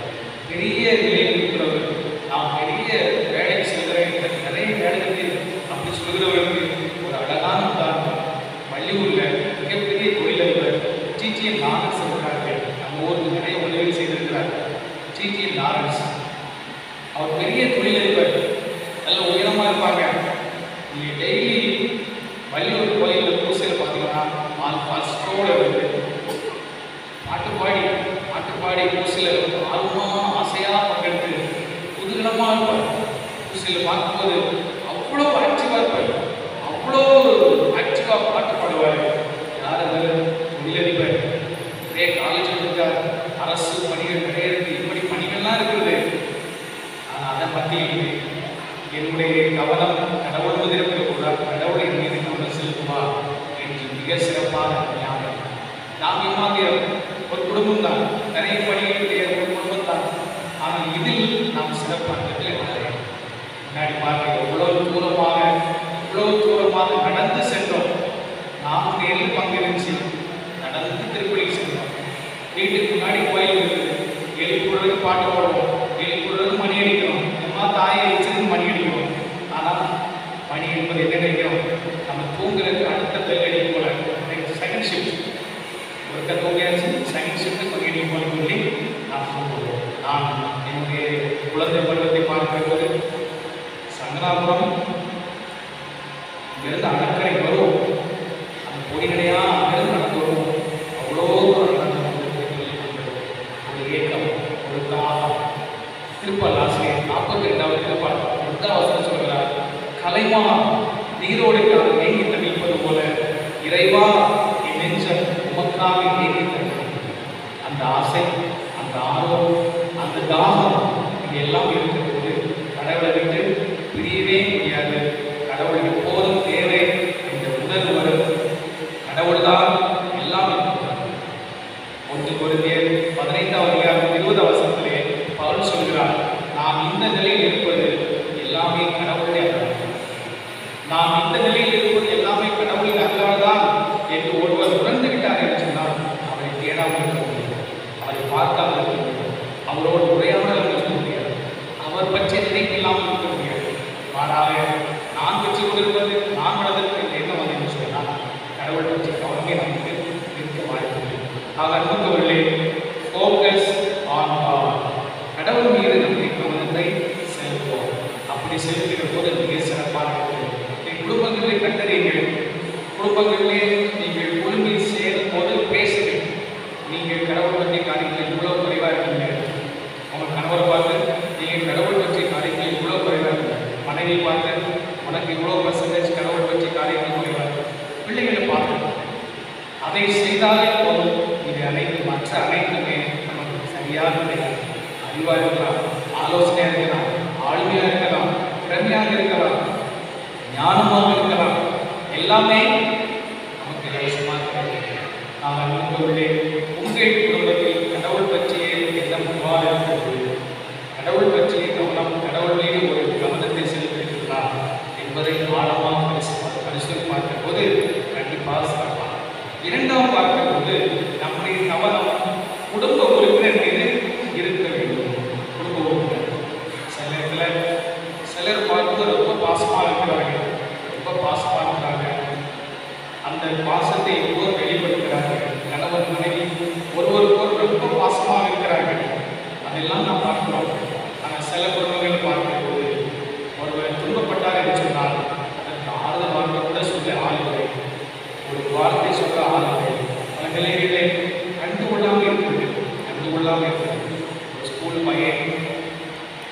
பெரிய நிலையில் இருக்கிறவர், நாம் பெரிய வேலை செய்கிறேன், எனக்கு நிறைய வேலைகள் அப்படி சொல்கிறவருக்கு ஒரு அழகான உதாரணம் வள்ளியூரில் மிகப்பெரிய தொழிலதிபர் டிடிஎன் லாரன்ஸ் இருக்கிறார்கள். நம்ம ஊருக்கு நிறைய உதவி செய்திருக்கிறார்கள். டிடிஎன் லாரன்ஸ் அவர் பெரிய தொழிலதிபர், நல்ல உயரமாக இருப்பாங்க. நீங்கள் டெய்லி வள்ளியூர் கோயிலில் பூசையில் பார்த்தீங்கன்னா ஃபஸ்ட்டோடு பாட்டுப்பாடி பூசையில் ஆர்வமாக ஆசையாக பங்கெடுத்து புதுகலமாக இருப்பார். பூசையில் பார்க்கும்போது அவ்வளோ ஆக்டிவாக இருப்பார், அவ்வளோ ஆக்டிவாக பாட்டு பாடுவார். யார் அது? தொழிலதிபர், நிறைய காலேஜ் இருக்கார், அரசு பணிகள் நிறைய இருக்குது, இப்படி பணிகள்லாம் இருக்குது. ஆனால் அதை பற்றி என்னுடைய கவனம் கடவுள் மீது இருக்கக்கூடாது, கடவுளை மீது கவனம் செலுத்துவா என்று மிக சிறப்பான ஞாபகம். நாம் ஏமாந்திரம் ஒரு குடும்பம் தான், நிறைய பணிகளுடைய ஒரு குடும்பம் தான். ஆனால் இதில் நாம் சிறப்பான முன்னாடி பார்க்க எவ்வளவு தூரமாக நடந்து சென்றோம். நாம் நேரில் பங்கிருந்துச்சு நடந்து திருப்பதி சென்றோம். வீட்டுக்கு முன்னாடி கோயில் இருக்குது, எழுப்புறதுக்கு பாட்டு போடுவோம், எழுப்புறதுக்கு மணி அடிக்கிறோம், அம்மா தாயை வச்சிருந்து மணி அடிக்கிறோம். ஆனால் மணி என்பது என்ன நினைக்கிறோம்? நம்ம தூங்குறதுக்கு அடுத்த பெல் அடிக்க போல செகண்ட் ஷிஃப்ட் ஒருக்க தூங்கியாச்சு, செகண்ட் ஷிஃப்ட் மணி அடிக்க போல சொல்லி நாம் தூங்குவோம். நான் என்னுடைய குழந்தை பருவத்தை பார்க்கும்போது சங்கராபுரம் இங்கிருந்து அணக்கரை வரும், அந்த பொடிகளையா அங்கிருந்து நடந்து வருவோம். அவ்வளோ ஒரு ஏக்கம், ஒரு தாகம். திருப்பால் ஆசிரியர் 42வது திருப்பால் 10வது சொல்கிறார், கலைமா நீரோடைக்காக ஏங்கி தவிப்பது போல இறைவா என் நெஞ்சம் உமக்காக ஏங்கி தவிப்பது. அந்த ஆசை, அந்த ஆர்வம், அந்த தாகம் இது எல்லாம் இருக்கிறது. கடவுளை விட்டு பிரியவே முடியாது. கடவுள் எப்போதும் தேவை என்ற உணர்வு வரும். கடவுள் தான் எல்லாம் இருக்கிறார். 1 கொரிந்தியர் 15:20 பவுல் சொல்கிறார், நாம் இந்த நிலையில் இருப்பது எல்லாமே கடவுளுடைய அருள். நாம் இந்த நிலையில் இருப்பது எல்லாமே கடவுளின் அருளால்தான் என்று ஒருவர் உணர்ந்து விட்டார் என்று சொன்னால் அவரை தேடாமல் இருக்க முடியாது, அவரை பார்க்காமல் இருக்க முடியாது, அவரோடு உரையாமல் இருக்க முடியாது, அவர் பற்றி நினைக்கலாமல் இருக்க முடியாது. மாறாக நான் பெற்று கொண்டிருப்பது நான் வளர்ந்திருக்க என்ன வந்து சொன்னால் கடவுள் பற்றி கவனமே நமக்கு இருக்க வாய்ப்பு. ஆக அன்புள்ளவர்களே, ஃபோக்கஸ் ஆன் காட், கடவுள் மீது நம்முடைய கவனத்தை செலுத்துவோம். அப்படி செலுத்துகிற போது மிக சிறப்பாக இருக்கிறது. என் குடும்பங்களிலே கண்டறியுங்கள், குடும்பங்களிலே நீங்கள் குழுமி சேரும் போது பேசுங்கள். நீங்கள் கடவுள் பற்றிய காரியங்கள் இவ்வளோ குறைவாக இருக்கீங்க, உங்கள் கணவரை பார்த்து நீங்கள் கடவுள் பற்றிய காரியங்கள் இவ்வளோ குறைவாக இருக்கீங்க, மனைவி பார்த்து உனக்கு இவ்வளோ பர்சன்டேஜ் கடவுள் பற்றிய காரியங்கள் குறைவாக, பிள்ளைகளை பார்த்து அதை செய்தாலே போதும். இது அனைத்து மற்ற அனைத்துமே நமக்கு சரியாக கிடையாது. அறிவாக இருக்கலாம், ஆலோசனையாக இருக்கலாம், ஆளுமையாக இருக்கலாம், திறமையாக இருக்கலாம், ஞானமாக இருக்கலாம், எல்லாமே நமக்கு லேசமாக கிடைக்கிறது. நாங்கள் உங்களுடைய உங்கள் குடும்பத்தில் கடவுள் பற்றிய எண்ணம் எவ்வாறு இருக்கிறது, கடவுள் பற்றிய கவனம், கடவுள் மீது ஒரு கவனத்தை செலுத்தியிருக்கிறதா என்பதை ஆழமாக பரிசோதி பார்க்கும் போது கண்டிப்பாக சிறப்பாக. இரண்டாவது பார்க்கும் போது நம்முடைய கவனம் குடும்ப உறுப்பினர் மீது இருக்க வேண்டும். குடும்ப உறுப்பினர் சில நேரத்தில் பாசத்தை எவ்வளோ வெளிப்படுத்துகிறார்கள். கணவன் மனைவி ஒருவருக்கொரு ரொம்ப பாசமாக இருக்கிறார்கள். அதெல்லாம் நாம் பார்க்கிறோம். ஆனால் சில குடும்பங்கள் பார்க்கும்போது ஒருவர் துன்பப்பட்டார் என்று சொன்னால் அதற்கு ஆறுதல் வார்த்தை கூட சொல்ல ஆள் இல்லை, ஒரு வார்த்தை சொல்ல ஆள் இல்லை. பல நிலைகளிலே கண்டுகொள்ளாமல் இருக்கிறது. ஒரு ஸ்கூல் பையன்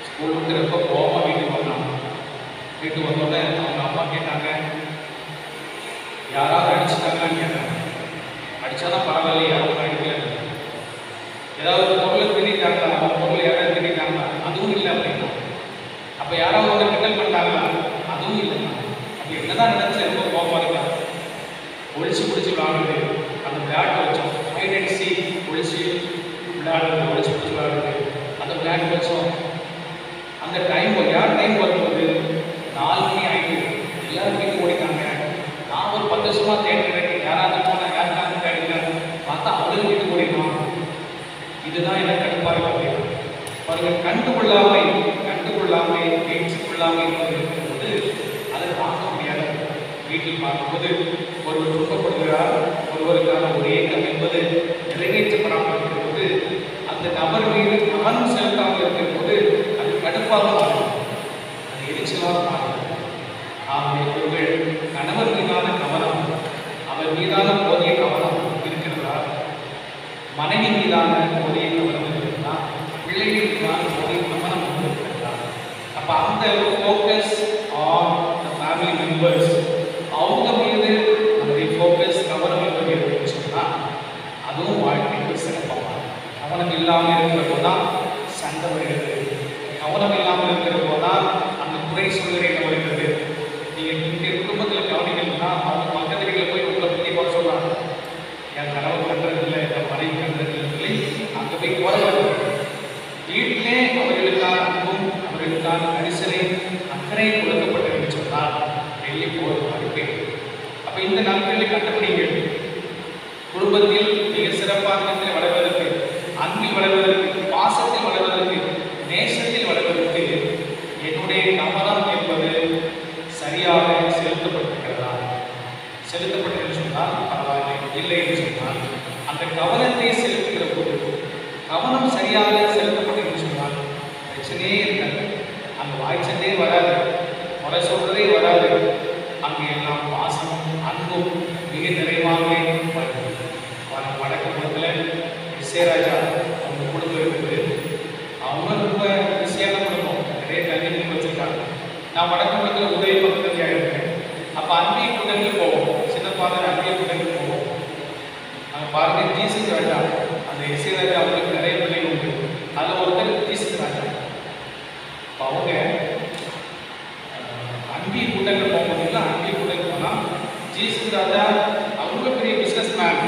ஸ்கூல் விட்டு ரொம்ப கோபமாக வீட்டுக்கு வந்தாங்க. வீட்டுக்கு வந்தோடனே அவங்க அம்மா கேட்டாங்க, யாராவது அடிச்சுட்டாங்கன்னு கேட்டாங்க. அடித்தாதான் பரவாயில்ல, யாரும் அடிக்கல. ஏதாவது பொருளை திணிட்டாங்களா, அவங்க பொருள் யாராவது திணிட்டாங்களா, அதுவும் இல்லை அப்படின்னா. அப்போ யாராவது வந்து கிண்டல் பண்ணிட்டாங்களா, அதுவும் இல்லைன்னா. அப்போ என்னதான் நடந்துச்சு, ரொம்ப கோபமாக இருக்காங்க. ஒழிச்சு பிடிச்சி விளையாடுறது, அந்த விளையாட்டு வச்சோம், ஹைட் அண்ட் சீக் ஒழிச்சு விளையாடுறது, ஒழிச்சு பிடிச்சி விளையாடுறது, அந்த விளையாட்டு வச்சோம். அந்த டைம் யார் டைம் வரும்போது 4 மணி ஆகிட்டு எல்லாரும் வீட்டுக்கு ஓடிட்டாங்க. நான் ஒரு 10 வருஷமாக தேடுறேன், யாராவது போனால் யாருக்காக தேடுறேன் பார்த்தா அவங்களும் வீட்டுக்கு ஓடிடுவான். இதுதான் எனக்கு கடுப்பாக இருக்கு. அவர்கள் கண்டுகொள்ளாமை ஏற்றுக்கொள்ளாமை இருக்கும்போது அதை பார்க்க முடியாது. வீட்டில் பார்க்கும்போது ஒருவர் துன்பப்படுகிறார், ஒருவருக்கான ஒரு ஏக்கம் என்பது நிறைவேற்றப்படாமல் இருக்கும்போது, அந்த நபர் மீது கவனம் செலுத்தாமல் இருக்கும்போது அது கடுப்பாக மாறும், அது எரிச்சலாக மாறும். ஆகவே உங்கள் கணவர் மீதான கவனம், அவர் மீதான போதிய கவனம் இருக்கிறதா? மனைவி மீதான போதிய கவனம் இருக்கிறதா? பிள்ளைகள் மீதான போதிய கவனம் இருக்கிறதா? அப்போ அந்த focus on the family members, அவங்க மீது நம்முடைய ஃபோக்கஸ் கவனம் என்பது இருக்குன்னு சொன்னால் அதுவும் வாழ்க்கைக்கு சிறப்பாக. கவனம் இல்லாமல் இருக்கிற போதுதான் சண்டை வருகிறது. கவனம் இல்லாமல் இருக்கிற போதுதான் அந்த குறை சொல்கிறேன் வருகிறது. நீங்கள் இங்கே குடும்பத்தில் கவனிக்கணும்னா அவங்க பக்கத்து வீட்டில் போய் உங்களை பற்றி குறை சொல்கிறாங்க. என் கணவர் கண்டுறதில்லை, என் மனைவி கண்டுறதில்லை சொல்லி அங்கே போய் குறை வருது. வீட்டிலே அவர்களுக்கான அன்பும் அவர்களுக்கான கரிசனை அக்கறை கொடுக்கப்பட்டது சொன்னால் வெளியே போகிறது வாய்ப்பே. அப்போ இந்த நாட்களில் கண்டுபிடிங்கள், குடும்பத்தில் மிக சிறப்பாக வளர்வதற்கு, அன்பில் வளர்வதற்கு, பாசத்தில் வளர்வதற்கு, நேசத்தில் வளர்வதற்கு என்னுடைய கவனம் என்பது சரியாக செலுத்தப்பட்டிருக்கிறதா? செலுத்தப்பட்டது சொன்னால் பரவாயில்லை, இல்லை என்று சொன்னால் அந்த கவனத்தை செலுத்துகிற போது, கவனம் சரியாக செலுத்தப்பட்டது சொன்னால் பிரச்சனையே இருக்காது. அந்த வாய்ச்சதே வராது, முறை சொல்றதே வராது. அங்கே எல்லாம் பாசமும் அன்பும் மிக நிறைவாக வடக்கு குளத்தில் இசைராஜா அவங்க குடும்பம் இருக்குது. அவங்க ரொம்ப பிஸியான குடும்பம், நிறைய கல்விகள் வச்சுருக்காங்க. நான் வடக்கு குளத்தில் உதவி பக்கத்தில் இருக்கேன். அப்போ அன்பிய கூட்டங்கள் போவோம், சின்னப்பாக அன்பிய கூட்டங்கள் போவோம். அங்கே பாருங்க, ஜீசஸ் ராஜா, அந்த இசைராஜா அவங்களுக்கு நிறைய பிள்ளைகள் உண்டு. அதில் ஒருத்தர் ஜீசஸ் ராஜா. அவங்க அன்பிய கூட்டங்கள் போகும்போது, அன்பிய கூட்டங்கள் போனால் ஜீசஸ் ராஜா அவங்க பெரிய பிஸ்னஸ் மேன்.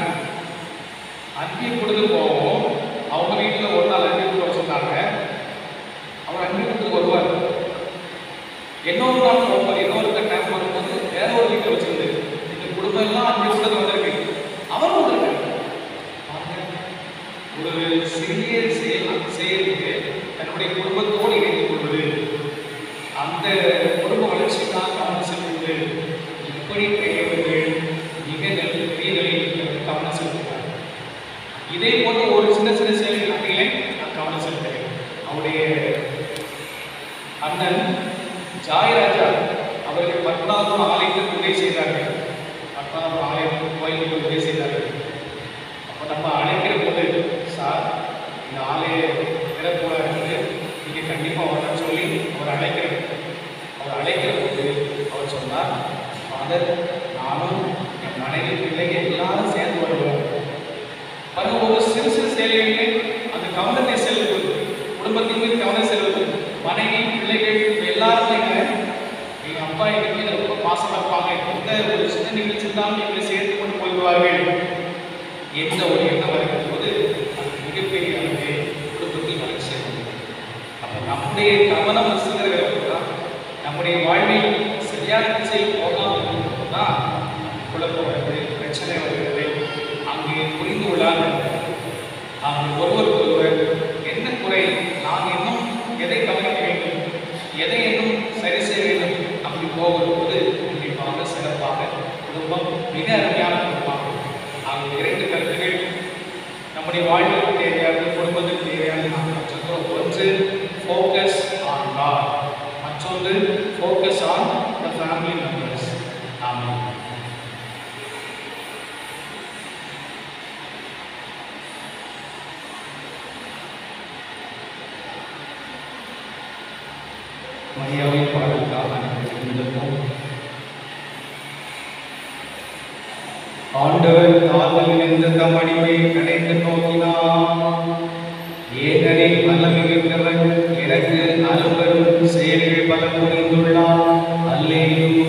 அன்பிய கூட்டத்துக்கு போவோம். அவங்க வீட்டில் ஒரு நாள் அன்பிய கூட்டம் வச்சுருந்தாங்க. அவர் அன்பிய கூட்டத்துக்கு வருவார். இன்னொரு நாள் போகும்போது, இன்னொருத்தர் டைம் வரும்போது வேற ஒரு வீட்டில் வச்சிருந்து இந்த குடும்பம் எல்லாம் அன்பிய கூட்டத்தில் வந்திருக்கு, அவரும் வந்திருக்காரு. ஒரு சிறிய செயலுக்கு தன்னுடைய குடும்பத்தோடு இணைத்துக் கொள்வது, அந்த குடும்ப வளர்ச்சிக்காக கவனம் செலுத்துவது, இப்படி பெரியவர்கள் மிக பெரிய நிலையில் கவனம் செலுத்துகிறார். இதே போன்ற ஒரு சின்ன சின்ன செயல்கள் அன்றையிலே நான் கவனம் செலுத்துகிறேன். அவருடைய அண்ணன் ஜாயராஜா அவர்கள் 10வது ஆலயத்துக்கு உதவி செய்தார்கள். 10வது ஆலயத்துக்கு கோயிலுக்கு உதவி செய்தார்கள். அப்போ நம்ம அழைக்கிற போது, சார் இந்த ஆலய திறப்புல இருந்து நீங்கள் கண்டிப்பாக வரணும்னு சொல்லி அவர் அழைக்கிற போது அவர் சொன்னார், ஃபாதர் நானும் என் மனைவி பிள்ளைங்க எல்லாரும் சேர்ந்து வருவோம். பாருங்க, ஒரு சிறு சிறு செயல்களிலே அந்த கவனத்தை செலுத்துவது, குடும்பத்தின் மீது கவனம் செலுத்துவது, மனைவி பிள்ளைகள் எல்லாருமே எங்கள் அப்பா எங்கள் மீது ரொம்ப பாசம் வைப்பாங்க, எந்த ஒரு சின்ன நிகழ்ச்சி தான் எங்களை சேர்த்து கொண்டு போய்வார்கள் எந்த ஒரு எண்ணம் வருகிற போது அது மிகப்பெரிய அளவு குடும்பத்தில் வளர்ச்சி ஏற்படுது. அப்போ நம்முடைய கவனம் சிதறுகிறப்ப, நம்முடைய வாழ்வில் சரியான திசையில் போகாமல் இருக்கிறது தான் குழப்பம் வருகிறது, பிரச்சனை வருகிறது. அங்கே புரிந்து கொள்ளாமல் அங்கே ஒருவருக்கொருவர் என்ன குறை, நான் இன்னும் எதை கவனிக்க வேண்டும், எதை இன்னும் சரி செய்ய வேண்டும், அப்படி போகும்போது கண்டிப்பாக சிறப்பாக குடும்பம் மிக அருமையான நம்முடைய வாழ்வுக்கு தேவையான குடும்பத்துக்கு தேவையான நாம் கற்றுக்கிறோம். ஒன்று ஃபோக்கஸ் ஆன் காட், மற்றொன்று focus on the family members. ஆமாம். மரியாதை பாடலுக்காக இருந்திருப்போம். ஆண்டவர் தாழ்வில் இருந்த தம் அடிமையை கடைந்து நோக்கினார். ஏனெனில் வல்லமையுள்ளவர் எனக்கு அரும்பெரும் செயல்கள் பல புரிந்துள்ளார். அல்லேலூயா.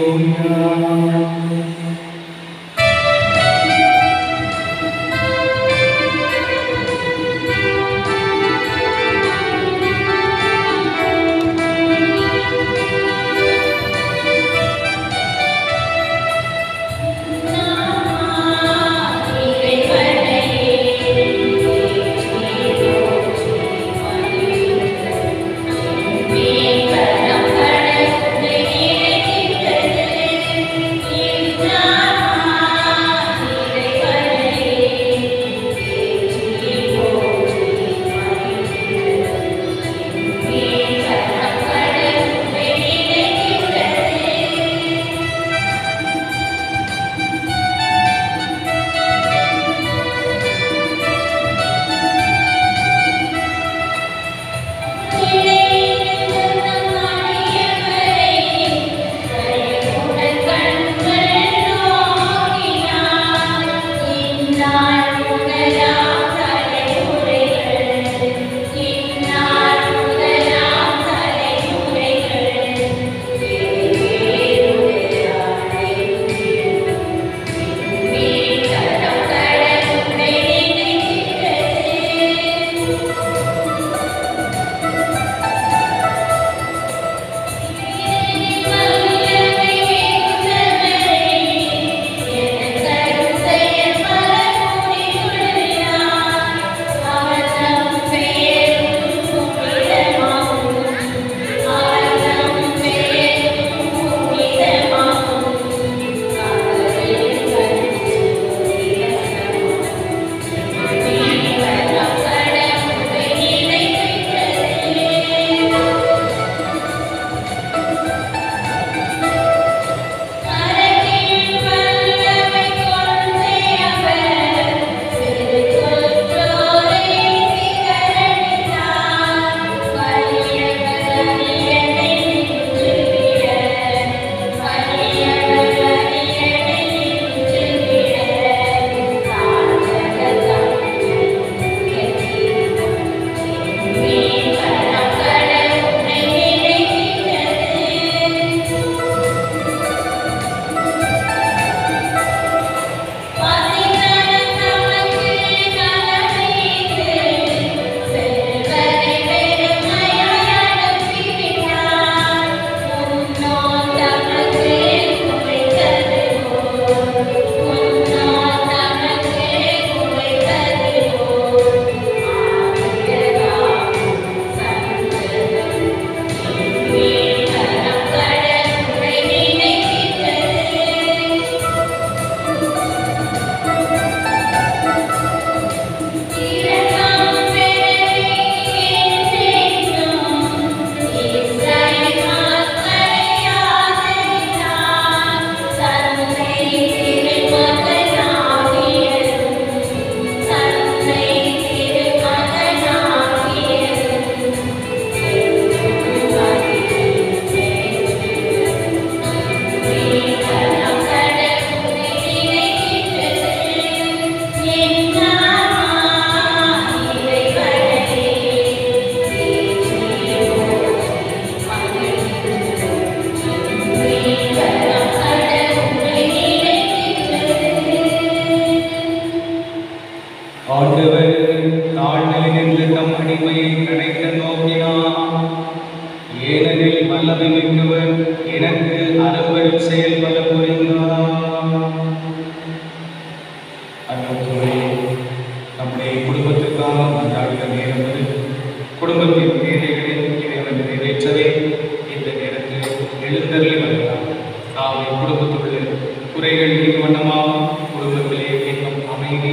குறைகள் நீங்க வண்ணமாகும் குடும்பத்திலே இன்னும் அமைதி,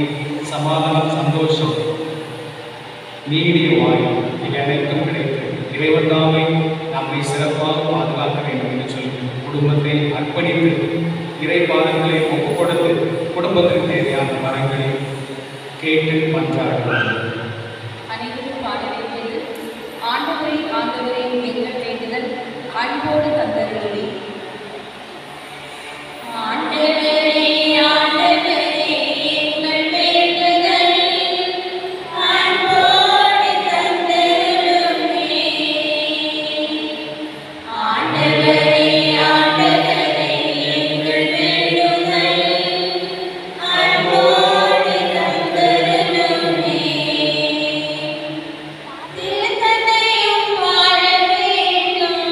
சமாதானம், சந்தோஷம் நீடிய வாய் இது அனைத்தும் கிடைத்து இறைவன் தாமே நம்மை சிறப்பாக பாதுகாக்க வேண்டும் என்று சொல்லி குடும்பத்தை அர்ப்பணித்து இறை பாதங்களை ஒப்புக் கொடுத்து குடும்பத்திற்கு தேவையான மரங்களை கேட்டு மன்றாடுகிறார். அனைவரும் பாட வேண்டியது ஆண்டவரை ஆண்டவரை எங்கள் வேண்டுதல் அன்போடு தந்தருளி. ஆண்டவரே ஆண்டவரே எங்கள் வேண்டுதல் அன்போடு தந்தருளுமே. ஆண்டவரே ஆண்டவரே எங்கள் வேண்டுதல் அன்போடு தந்தருளுமே. திருத்தந்தையும் வாழ வேண்டும்.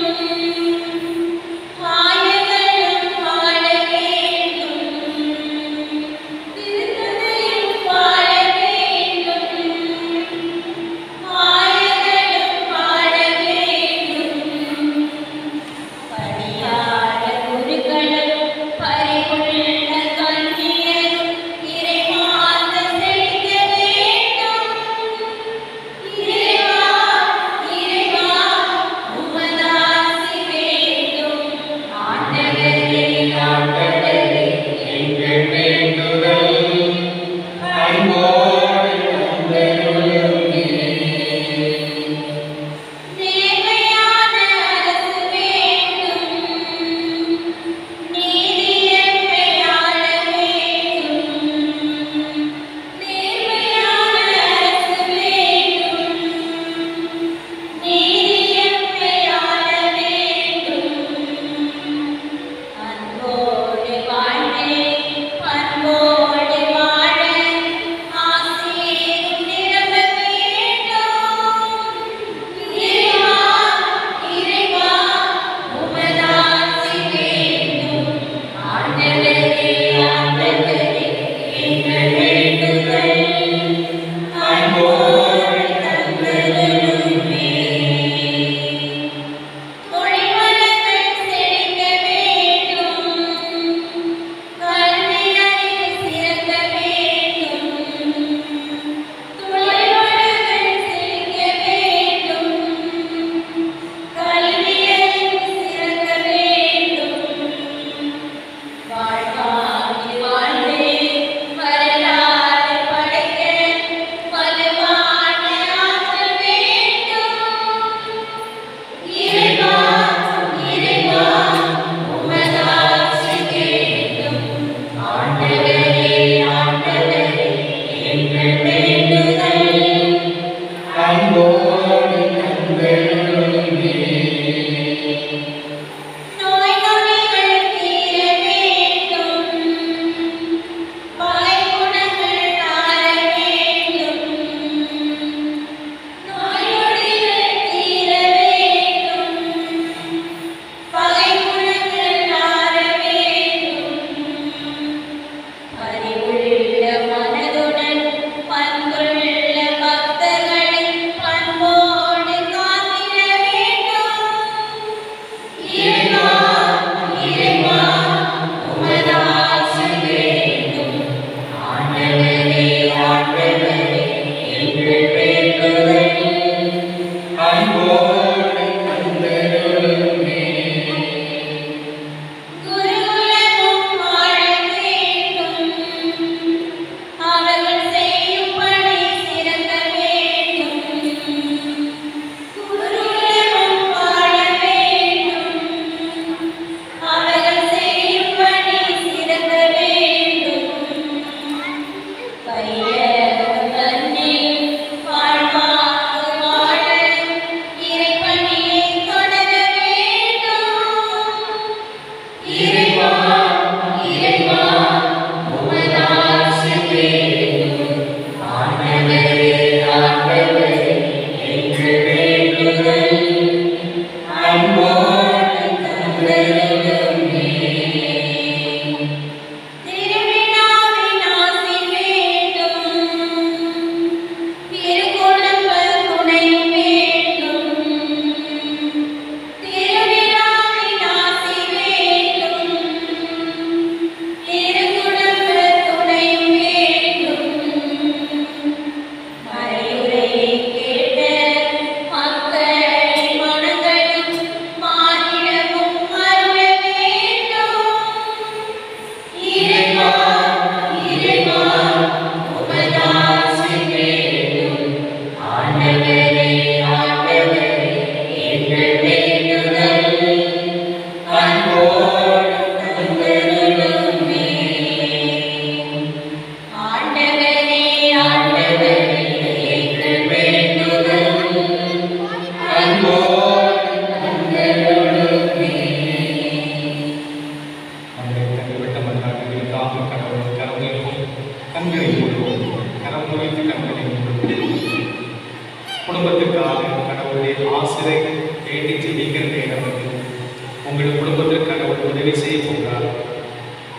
உங்கள் குடும்பத்திற்கு கடவுள் உதவி செய்ய போகிறார்.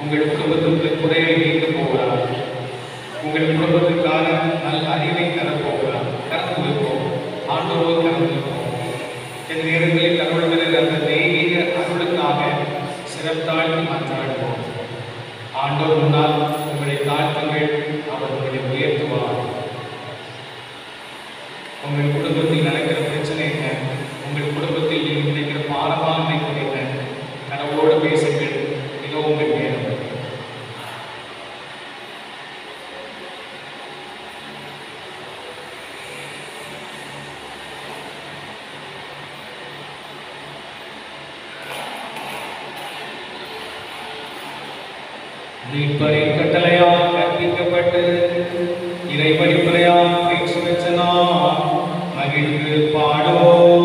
உங்கள் குடும்பத்திற்கு குறையை நீக்க போகிறார். உங்கள் குடும்பத்திற்கான நல்ல அறிவை தரப்போகிறார். கறந்து வைப்போம், ஆண்டோடு கறந்து வைப்போம். இந்த நேரங்களில் கடவுள் தருகிற அந்த தெய்வீக அருளுக்காக சிறப்பாழ்த்தி மாற்றாடுவோம். ஆண்டோர் முன்னால் உங்களை தாழ்த்துங்கள், அவர் உங்களை உயர்த்துவார். உங்கள் குடும்பத்தில் நடக்கிற பிரச்சனை என்ன? உங்கள் குடும்பத்தில் நீங்கள் நினைக்கிற பாரமான நினைப்பது என்ன? கடவுளோடு பேசுங்கள். இதோ உங்கள் நேரம். மீட்பரின் கட்டளையால் கற்பிக்கப்பட்டு இறைவழிமுறையால் பயிற்சி பெற்ற நாம் மகிழ்ந்து பாடுவோம்.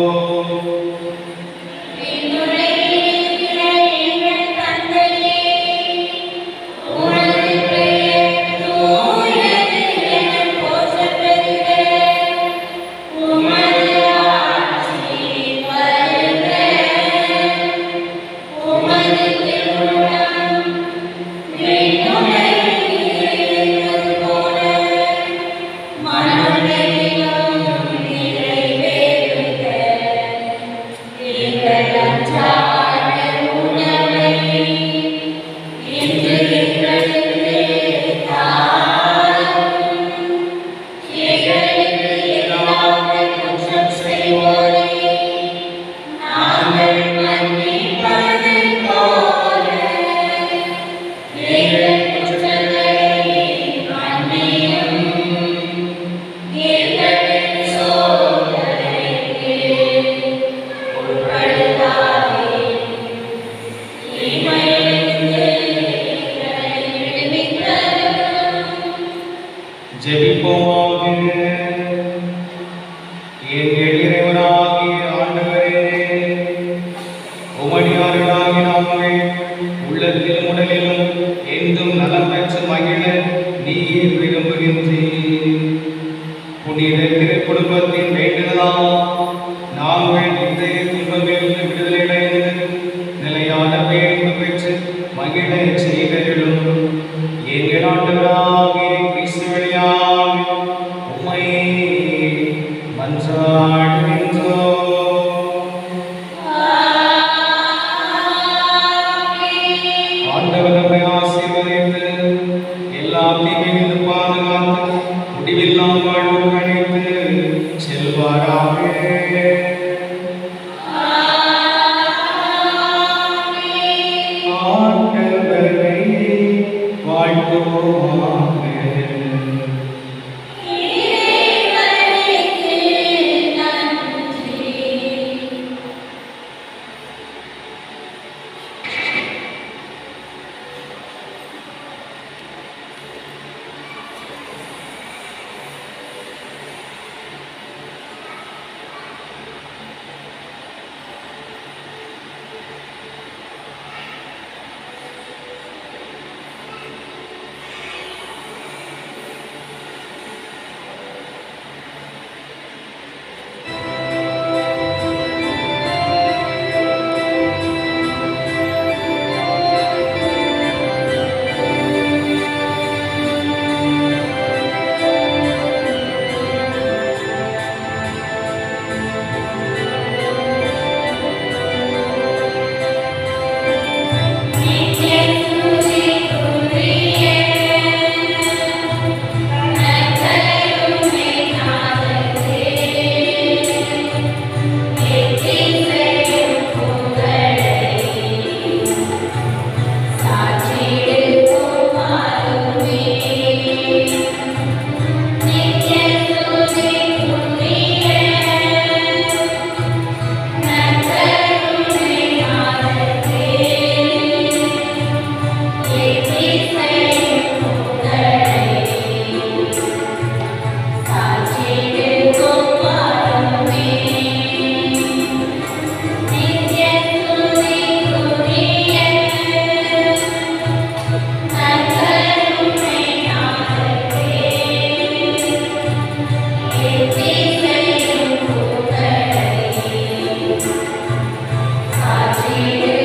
Amen.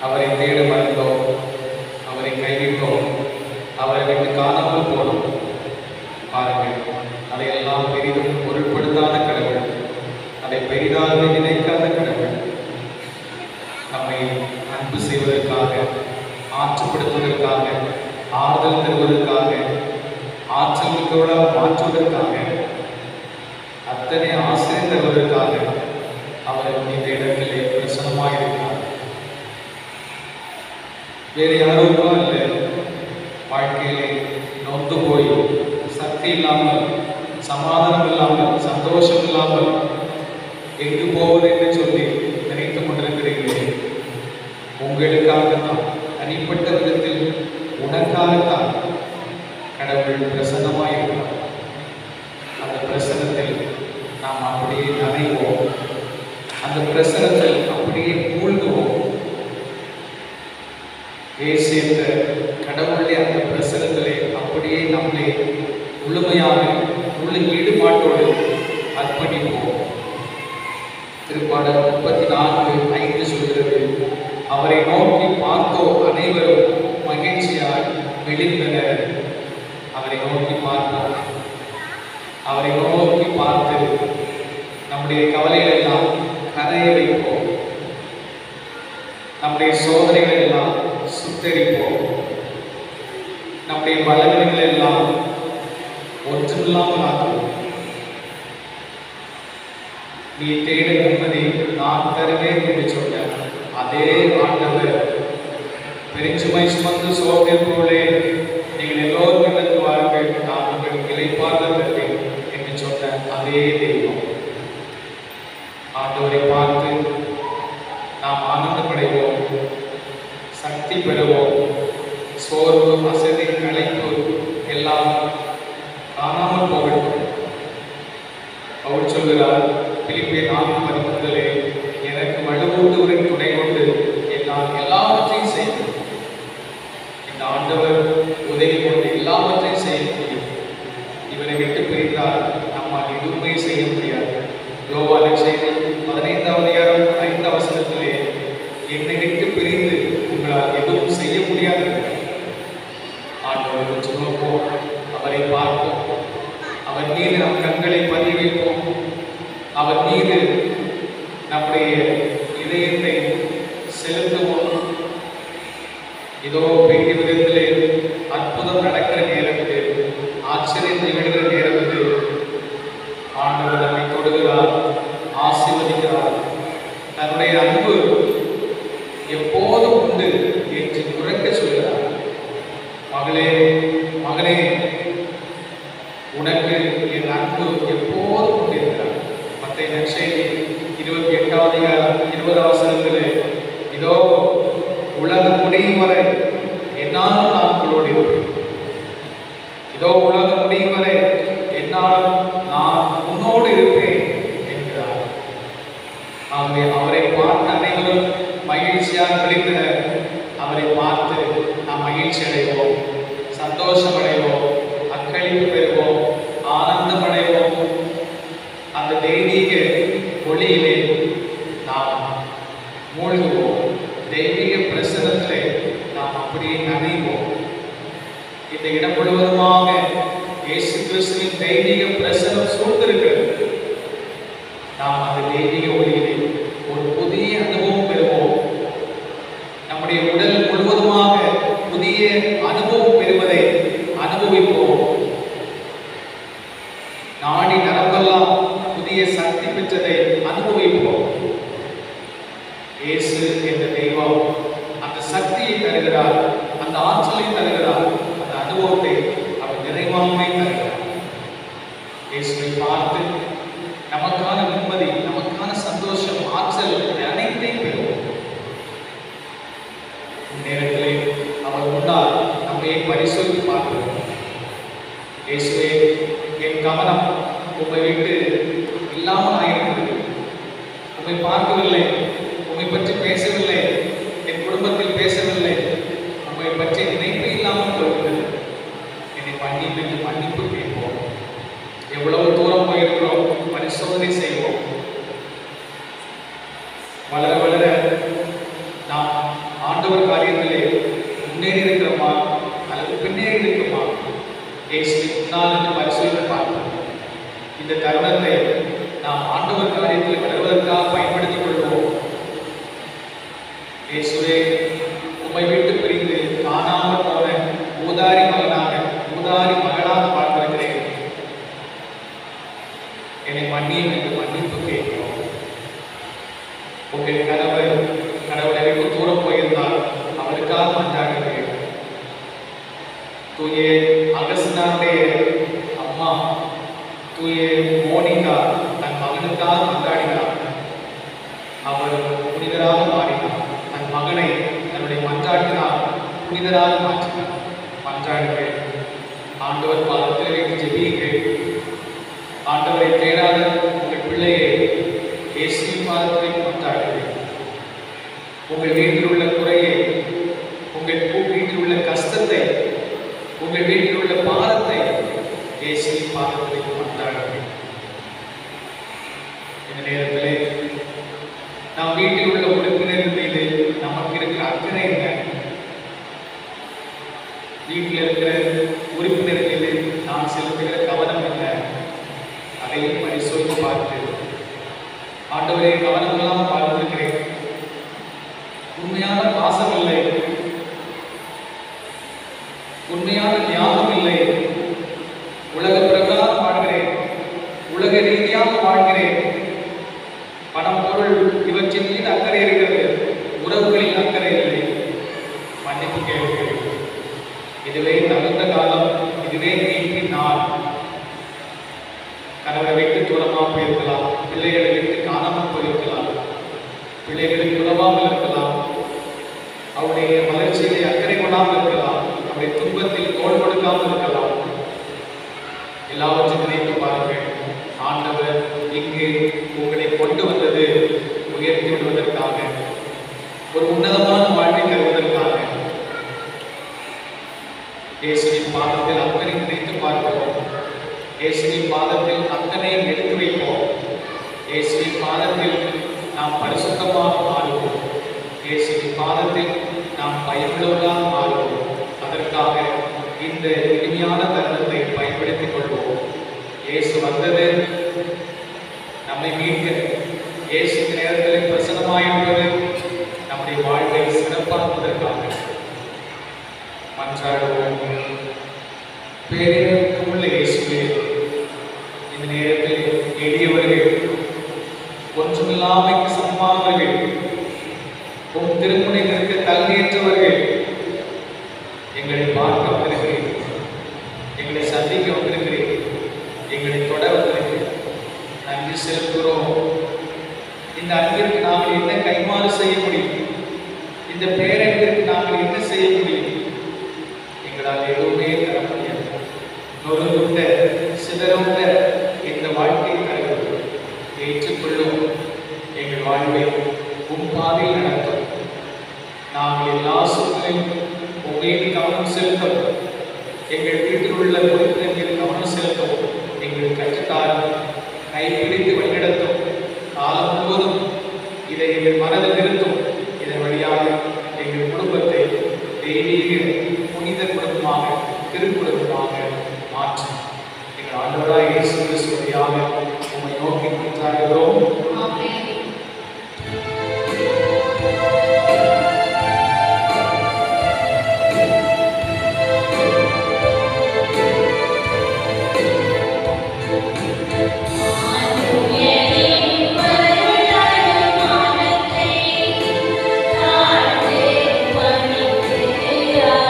அவரை தேட மறந்தோம், அவரை கைவிட்டோம், அவரை விட்டு காணாமல் போனோம். பாருங்கள், அதையெல்லாம் பெரிதும் பொருட்படுத்தாத கடவுள், அதை பெரிதாக நினைக்காத கடவுள், நம்மை அன்பு செய்வதற்காக, ஆற்றுப்படுத்துவதற்காக, ஆறுதல் தருவதற்காக, ஆற்றல் மிக்கவளாக மாற்றுவதற்காக, அத்தனை ஆசிரியர் தருவதற்காக அவர் இந்த இடத்திலே பிரசன்னமாக இருக்கிறார். வேறு யாரும் இல்லை. வாழ்க்கையிலே நொந்து போய் சக்தி இல்லாமல், சமாதானம் இல்லாமல், சந்தோஷம் இல்லாமல் எங்கு போவது என்று சொல்லி நினைத்துக் கொண்டிருக்கிறீர்களே, உங்களுக்காகத்தான், தனிப்பட்ட விதத்தில் உனக்காகத்தான் கடவுள் பிரசன்னமாக இருக்கிறார். அந்த பிரசன்னத்தில் நாம் அப்படியே நனைவோம், அந்த பிரசன்னத்தில் அப்படியே மூழ்குவோம். ஏசித்த கடவுளே அந்த பிரசன்னத்திலே அப்படியே நம்மை முழுமையாக முழு ஈடுபாட்டோடு அர்ப்பணிப்போம். திருப்பாடல் 34:5 சொல்கிறது, அவரை நோக்கி பார்த்தோர் அனைவரும் மகிழ்ச்சியால் விழித்தனர். அவரை நோக்கி பார்த்தோம், அவரை நோக்கி பார்த்து நம்முடைய கவலைகள் எல்லாம் கரைய வைப்போம், நம்முடைய சோதனைகள் எல்லாம் சுத்தரிப்போம், நம்முடைய பலவீனங்கள் எல்லாம் ஒன்றுமில்லாமல் ஆக்குவோம். நீ தேட நிம்மதி நான் தருவேன் என்று சொன்ன அதே ஆண்டவர், பெருஞ்சுமை சுமந்து சோதனைகளே நீங்கள் எல்லோரும் எனக்கு வாருங்கள், நான் உங்களுக்கு இளைப்பாறுதல் தருவேன் என்று சொன்ன அதே தெய்வம். ஆண்டவரை பார்த்து நாம் ஆனந்தப்படைவோம், சக்தி பெறுவோம், சோர்வு, அசதி, களைப்பு எல்லாம் காணாமல் போகட்டும். அவர் சொல்கிறார் பிலிப்பியர் 4:13, எனக்கு வலுவூட்டுவரின் துணை கொண்டு என்னால் எல்லாவற்றையும் செய்யும். இந்த ஆண்டவர் உதவி கொண்டு எல்லாவற்றையும் செய்ய முடியும். இவரை விட்டு பிரித்தால் நம்மால் எதுவுமே செய்ய முடியாது. யோவானின் செய்தி 15:5 என்னை விட்டு பிரிந்து உங்களால் எதுவும் செய்ய முடியாது. ஆண்டவரை கொஞ்சம் நோப்போம், அவரை பார்ப்போம், அவர் மீது நம் கண்களை பதிய வைப்போம், அவர் மீது நம்முடைய இதயத்தை செலுத்துவோம். இதோ பெரிய விதத்திலே அற்புதம் நடக்கிற நேரத்தில், ஆச்சரியம் நிகழ்கிற நேரத்தில் ஆண்டவர் நம்மை தொடுகிறார், ஆசீர்வதிக்கிறார். தன்னுடைய அன்பு எப்போதும் உண்டு என்று உரைக்க சொல்கிறார். மகளே, மகனே, உனக்கு என் அன்பு எப்போதும் கொண்டிருக்கிறார். மத்தேயு நற்செய்தி 28:20 இதோ உலகம் முடியும் வரை என்னாலும் நான் உங்களோடு இருப்பேன். இதோ உலகம் முடியும் வரை என்னாலும் நான் உன்னோடு இருப்பேன் என்கிறார். ஆகவே அவரை பார்த்து அனைவரும் மகிழ்ச்சியாக விழித்தனர். அவரை பார்த்து நாம் மகிழ்ச்சி அடைவோம், சந்தோஷம் அடைவோம், அக்களிப்பு பெறுவோம், ஆனந்தம் அடைவோம். அந்த தெய்வீக ஒளியிலே நாம் மூழ்குவோம், தெய்வீக பிரசனத்திலே நாம் அப்படியே நனைவோம். இந்த இடம் முழுவதுமாக இயேசு கிறிஸ்துவின் தெய்வீக பிரசனம் சூழ்ந்திருக்கிறது. நாம் அந்த தெய்வீக ஒளியிலே ஒரு புதிய அனுபவம் பெறுவோம். நம்முடைய உடல் முழுவதுமாக புதிய அனுபவம் பெறுவதை அனுபவிப்போம். நாடி நரம்பெல்லாம் புதிய சக்தி பெற்றதை அனுபவிப்போம். இயேசு என்ற தெய்வம் அந்த சக்தியை தருகிறார், அந்த ஆற்றலை தருகிறார், அந்த அனுபவத்தை அவர் நிறைவாகவே தருகிறார். இயேசுவை பார்த்து நமக்கான நிம்மதி, நமக்கான சந்தோஷம், ஆற்றல் அனைத்தையும் பெறுவோம். நேரத்திலே அவர் முன்னால் நம்மை பரிசோதித்து பார்க்கிறோம். இயேசுவே, என் கவனம் உம்மை விட்டு இல்லாமல் ஆயிருக்கிறது. உம்மை பார்க்கவில்லை, உம்மை பற்றி பேசவில்லை, என் குடும்பத்தில் பேசவில்லை, உம்மை பற்றி நினைப்பு இல்லாமல் போகிறது. என்னை மன்னிப்பு என்று மன்னிப்பு கேட்போம். எவ்வளவு தூரம் போயிருக்கிறோம் பரிசோதனை செய்வோம். வளர வளர நாம் ஆண்டு ஆண்டவர் காரியத்திலே முன்னேறி இருக்கிறோமா அல்லது பின்னேறி இருக்கிறோமா? இயேசுவின் முன்னால் என்று பரிசோதித்து பார்ப்போம். இந்த தருணத்தை நாம் ஆண்டவர் காரியத்தில் வளர்வதற்காக பயன்படுத்திக் கொள்வோம். இயேசுவே, உம்மை விட்டு பிரிந்து காணாமல் போன ஊதாரி மகனாக வாழ்ந்திருக்கிறேன். என்னை மன்னியும் என்று மன்னிப்பு கேட்கிறோம். உங்கள் கடவுளை விட்டு தூரம் போயிருந்தால் அவருக்காக மன்றாடுகிறேன். தூய அகஸ்தினாருடைய அம்மா தூய மோனிகா தன் மகனுக்காக மன்றாடினார். அவர் புனிதராக மாறினார். தன் மகனை தன்னுடைய மன்றாட்டினால் புனிதராக மாற்றினார். மன்றாடுகிறேன். ஆண்டவர் பாதத்தில் வைத்து ஜெபியுங்கள். ஆண்டவரை தேடாத உங்கள் பிள்ளையை இயேசுவின் பாதத்தில் மன்றாடுகிறேன். உங்கள் வீட்டில் உள்ள குறையை, உங்கள் வீட்டில் உள்ள கஷ்டத்தை, உங்கள் வீட்டில் உள்ள பாரத்தை இயேசுவின் பாதத்தில் மன்றாடுகிறேன். இந்த நேரத்திலே நாம் வீட்டில் உள்ள உறுப்பினர்கள் மீது நமக்கு இருக்கிற அக்கறை என்ன? வீட்டில் இருக்கிற உறுப்பினர்கள் மீது நாம் செலுத்துகிற கவனம் என்ன? அதையும் பரிசோதித்து பார்த்து ஆண்டவரே, கவனமெல்லாம் பார்த்திருக்கிறேன். உண்மையான பாசம் இல்லை, உண்மையான ஞாபகம் இல்லை. உலக பிரகாரம் வாழ்கிறேன், உலக ரீதியாக வாழ்கிறேன். பணம், பொருள் இவற்றின் மீது அக்கறை இருக்கிறது, உறவுகளில் அக்கறை இல்லை. மன்னிப்பு கேட்கிறேன். இதுவே தகுந்த காலம், இதுவே மீட்பின் நாள். கணவரை விட்டு தூரமாக போயிருக்கலாம், பிள்ளைகளை விட்டு காணாமல் போயிருக்கலாம், பிள்ளைகளுக்கு உதவாமல் இருக்கலாம், அவருடைய வளர்ச்சியிலே அக்கறை கொள்ளாமல் இருக்கலாம், அவருடைய துன்பத்தில் தோள் கொடுக்காமல் இருக்கலாம். எல்லாவற்றையும் நினைத்து பாருங்கள். ஆண்டவர் இங்கு உங்களை கொண்டு வந்தது உயர்த்தி விடுவதற்காக, ஒரு உன்னதமான வாழ்வை தருவதற்காக. இயேசுவின் பாதத்தில் அத்தனை நினைத்து பார்க்கிறோம். இயேசுவின் பாதத்தில் அத்தனையும் எடுத்து வைப்போம். இயேசுவின் பாதத்தில் நாம் பரிசுத்தமாக மாறுவோம். இயேசுவின் பாதத்தில் நாம் பயனுள்ளவர்களாக மாறுவோம். அதற்காக இந்த இனிமையான தருணத்தை பயன்படுத்திக் கொள்வோம். இயேசு வந்தது நம்மை மீட்க. இயேசு நேரத்தில் பிரசன்னமாயிருப்பது நம்முடைய வாழ்வை சிறப்பாக்குவதற்காக. மன்றாடுவோம். பேரிழப்புள்ள இயேசுவே, இந்த நேரத்தில் எளியவர்கள், ஒன்றுமில்லாமைக்கு சமமானவர்கள், உம் திருமுனை நிற்க தகுதியற்றவர்கள் எங்களை பார்க்க வந்திருக்கிறேன், எங்களை சந்திக்க வந்திருக்கிறேன், எங்களை தொட வந்திருக்கிறேன். நன்றி செலுத்துகிறோம். இந்த அன்பிற்கு நாங்கள் என்ன கைமாறு செய்ய முடியும்? இந்த பேரன்பிற்கு நாங்கள் என்ன செய்ய முடியும்? எங்களால் எதுவுமே தர முடியாது. நொறுங்குண்ட சிதறுண்ட இந்த வாழ்க்கை தருவது ஏற்றுக்கொள்ளும். எங்கள் வாழ்வை உம் பாதையில் நடத்தும். நாங்கள் எல்லா சூழ்நிலையும் உண்மையை கவனம் செலுத்தவும், எங்கள் வீட்டில் உள்ள உறுப்பினர்கள் கவனம் செலுத்தவும் எங்கள் கற்றுத்தாரும். கைப்பிடித்து வழிநடத்தும். காலம் முழுவதும் இதை எங்கள் மனதில் நிறுத்தும். இதன் வழியாக எங்கள் குடும்பத்தை தெய்வீக புனித குடும்பமாக, திருக்குடும்பமாக மாற்றும். எங்கள் ஆண்டவராய் இயேசு கிறிஸ்து வழியாக உம்மை நோக்கி கொண்டாடுகிறோம். ஆமென். Yeah.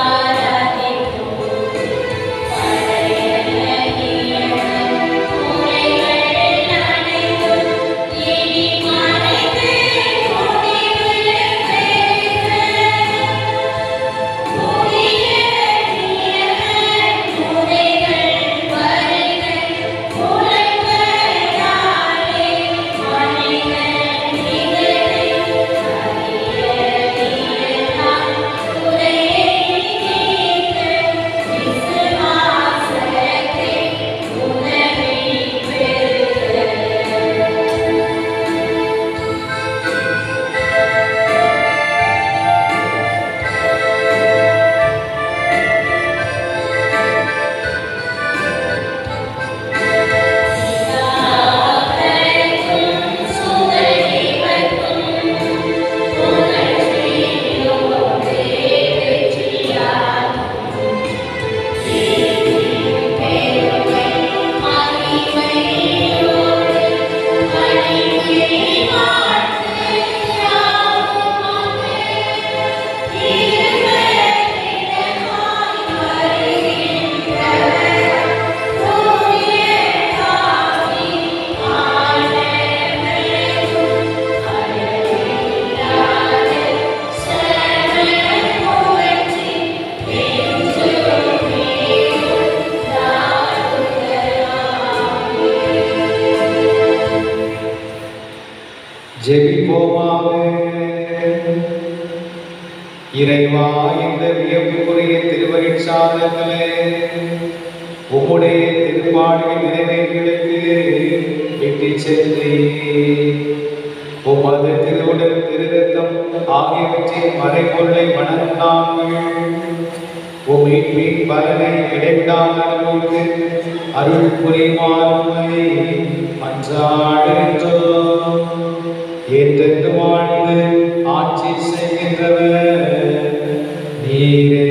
இறைவா, இந்த வியப்புக்குரிய திருவழிச்சாதங்களே உம்முடைய திருப்பாடியின் நிறைவேறுகளுக்கு விட்டுச் சென்றே உமது திருவுடல் திருரத்தம் ஆகியவற்றின் மறைபொருளை வணங்காமல் மீட்பின் பலனை இடைவிடாமல் அனுபவித்து அருள் புரிவாருமை மன்றாடுகின்றோம். என்றென்று வாழ்ந்து ஆட்சி செய்கின்றவர் நீரே.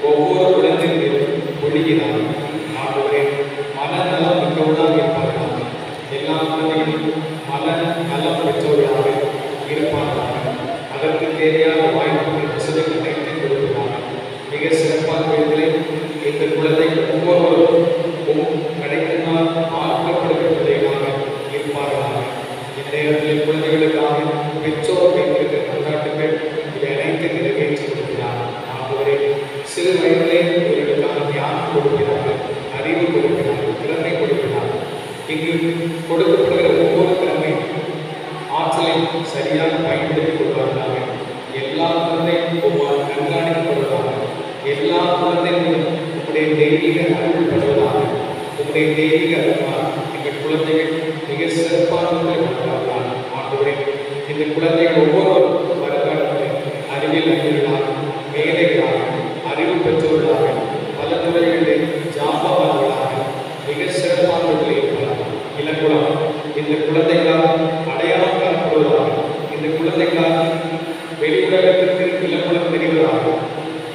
ஒவ்வொரு குழந்தைகளும் பொழிகிறார். ஆண்டவரே, மனநலம் மிக்கவர்கள் இருப்பார்களாக. அதற்கு தேவையான வாய்ப்புகள் வசதிகள் அனைத்து கொடுக்கிறாங்க. மிக சிறப்பான விதத்தில் இந்த குழந்தைகள் ஒவ்வொருவரும் கிடைக்கின்றால் ஆக்கப்படுகிற பிள்ளைகளாக இருப்பார்களாக. இந்த நேரத்தில் குழந்தைகளுக்காக பெற்றோர் வைத்திருக்கிற கொண்டாட்டங்கள் இதை அனைத்து நிறைவேற்றி கொடுக்கிறார். ஆகவே சிறு வயதிலே இவர்களுக்கான ஞானம் கொடுக்கிறார்கள், அறிவு கொடுக்கிறார்கள், திறமை கொடுக்கிறார்கள். இங்கு கொடுக்கப்படுகிற ஒவ்வொரு திறமை ஆற்றலை சரியாக பயன்படுத்திக் கொள்வார்களாக. எல்லா குழந்தையும் ஒவ்வொரு கண்காணிக்கப்படுவதாக. எல்லா குழந்தைகளும் உங்களுடைய தெய்வீக அறிவு பெறுவதாக. உங்களுடைய தெய்வீக அறிவால் எங்கள் குழந்தைகள் மிக சிறப்பானவர்களை வளர்ப்பார்கள். ஆகவே இந்த குழந்தைகள் ஒவ்வொருவரும் வருங்காலத்தில் அறிவியல் அறிஞர்களாக, மேதைகளாக, அறிவு பெற்றவர்களாக, பல துறைகளில் ஜாம்பவான்களாக மிக சிறப்பானவர்களை இருப்பார்கள். இளங்குளம் இந்த குழந்தைகளால் அடையாளம் காணப்படுவதாக. இந்த குழந்தைகளால் வெளி உலகத்திற்கு இளங்குளம் தெரிவதாக.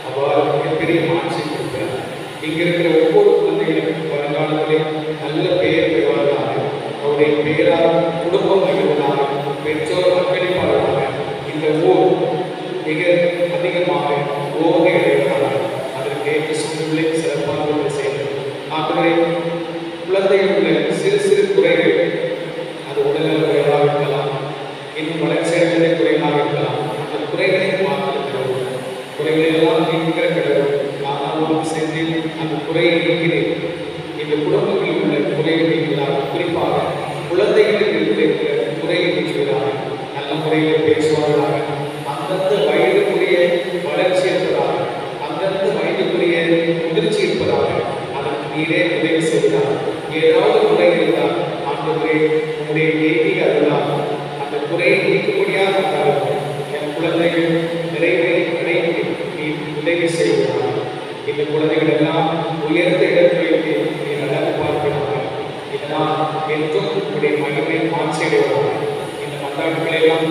அவ்வாறு மிகப்பெரிய மாற்றி கொடுக்கிறார். இங்க இருக்கிற ஒவ்வொரு குழந்தைகளும் வருங்காலத்திலே நல்ல பெயர் பெறுவார்களாக. அவருடைய பெயரால் குடும்பம் மகிழ்வதாக, பெற்றோர் அர்ப்பணிப்பாளர்களாக, இந்த ஊர் மிக அதிகமாக ஓகை அடைவதாக. அதற்கு ஏற்ற சூழ்நிலை சிறப்பாக செய்வது. ஆகவே குழந்தைகளுடைய சிறு சிறு குறைகள், அது உடல்நல குறைகளாக இருக்கலாம், இன்னும் வளர்ச்சியடைந்த குறைகளாக இருக்கலாம். அந்த குறைகளை பார்த்திருக்கிறோம். குறைகளெல்லாம் நீக்கிற கடவுள் நான் சென்று அந்த குறையை நீக்கிறேன். இந்த குடும்பங்களில் உள்ள குறையை நீக்கிறார். குறிப்பாக குழந்தைகளுக்கு இருக்கிற குறையை நீக்கிறார். நல்ல முறையில் பேசுவார்களாக, அந்தந்த வயதுக்குரிய வளர்ச்சி இருப்பதாக, அந்தந்த வயதுக்குரிய முதிர்ச்சி இருப்பதாக அதற்கு நீரே உதவி செய்கிறார். ஏதாவது குறை இருந்தால் ஆண்டவரே உங்களுடைய தெய்வீக அருளால் அந்த குறையை நீக்க முடியாத என் குழந்தைகள் நிறைவேறி அடைந்து நீ உதவி செய்கிறார். இந்த குழந்தைகள் எல்லாம் உயர்ந்த இடங்களுக்கு நீ நடந்து பார்க்கிறார்கள். இதனால் என்றும் உங்களுடைய மகிமை மாற்றிடுவார்கள். இந்த மன்றாட்டுகளை எல்லாம்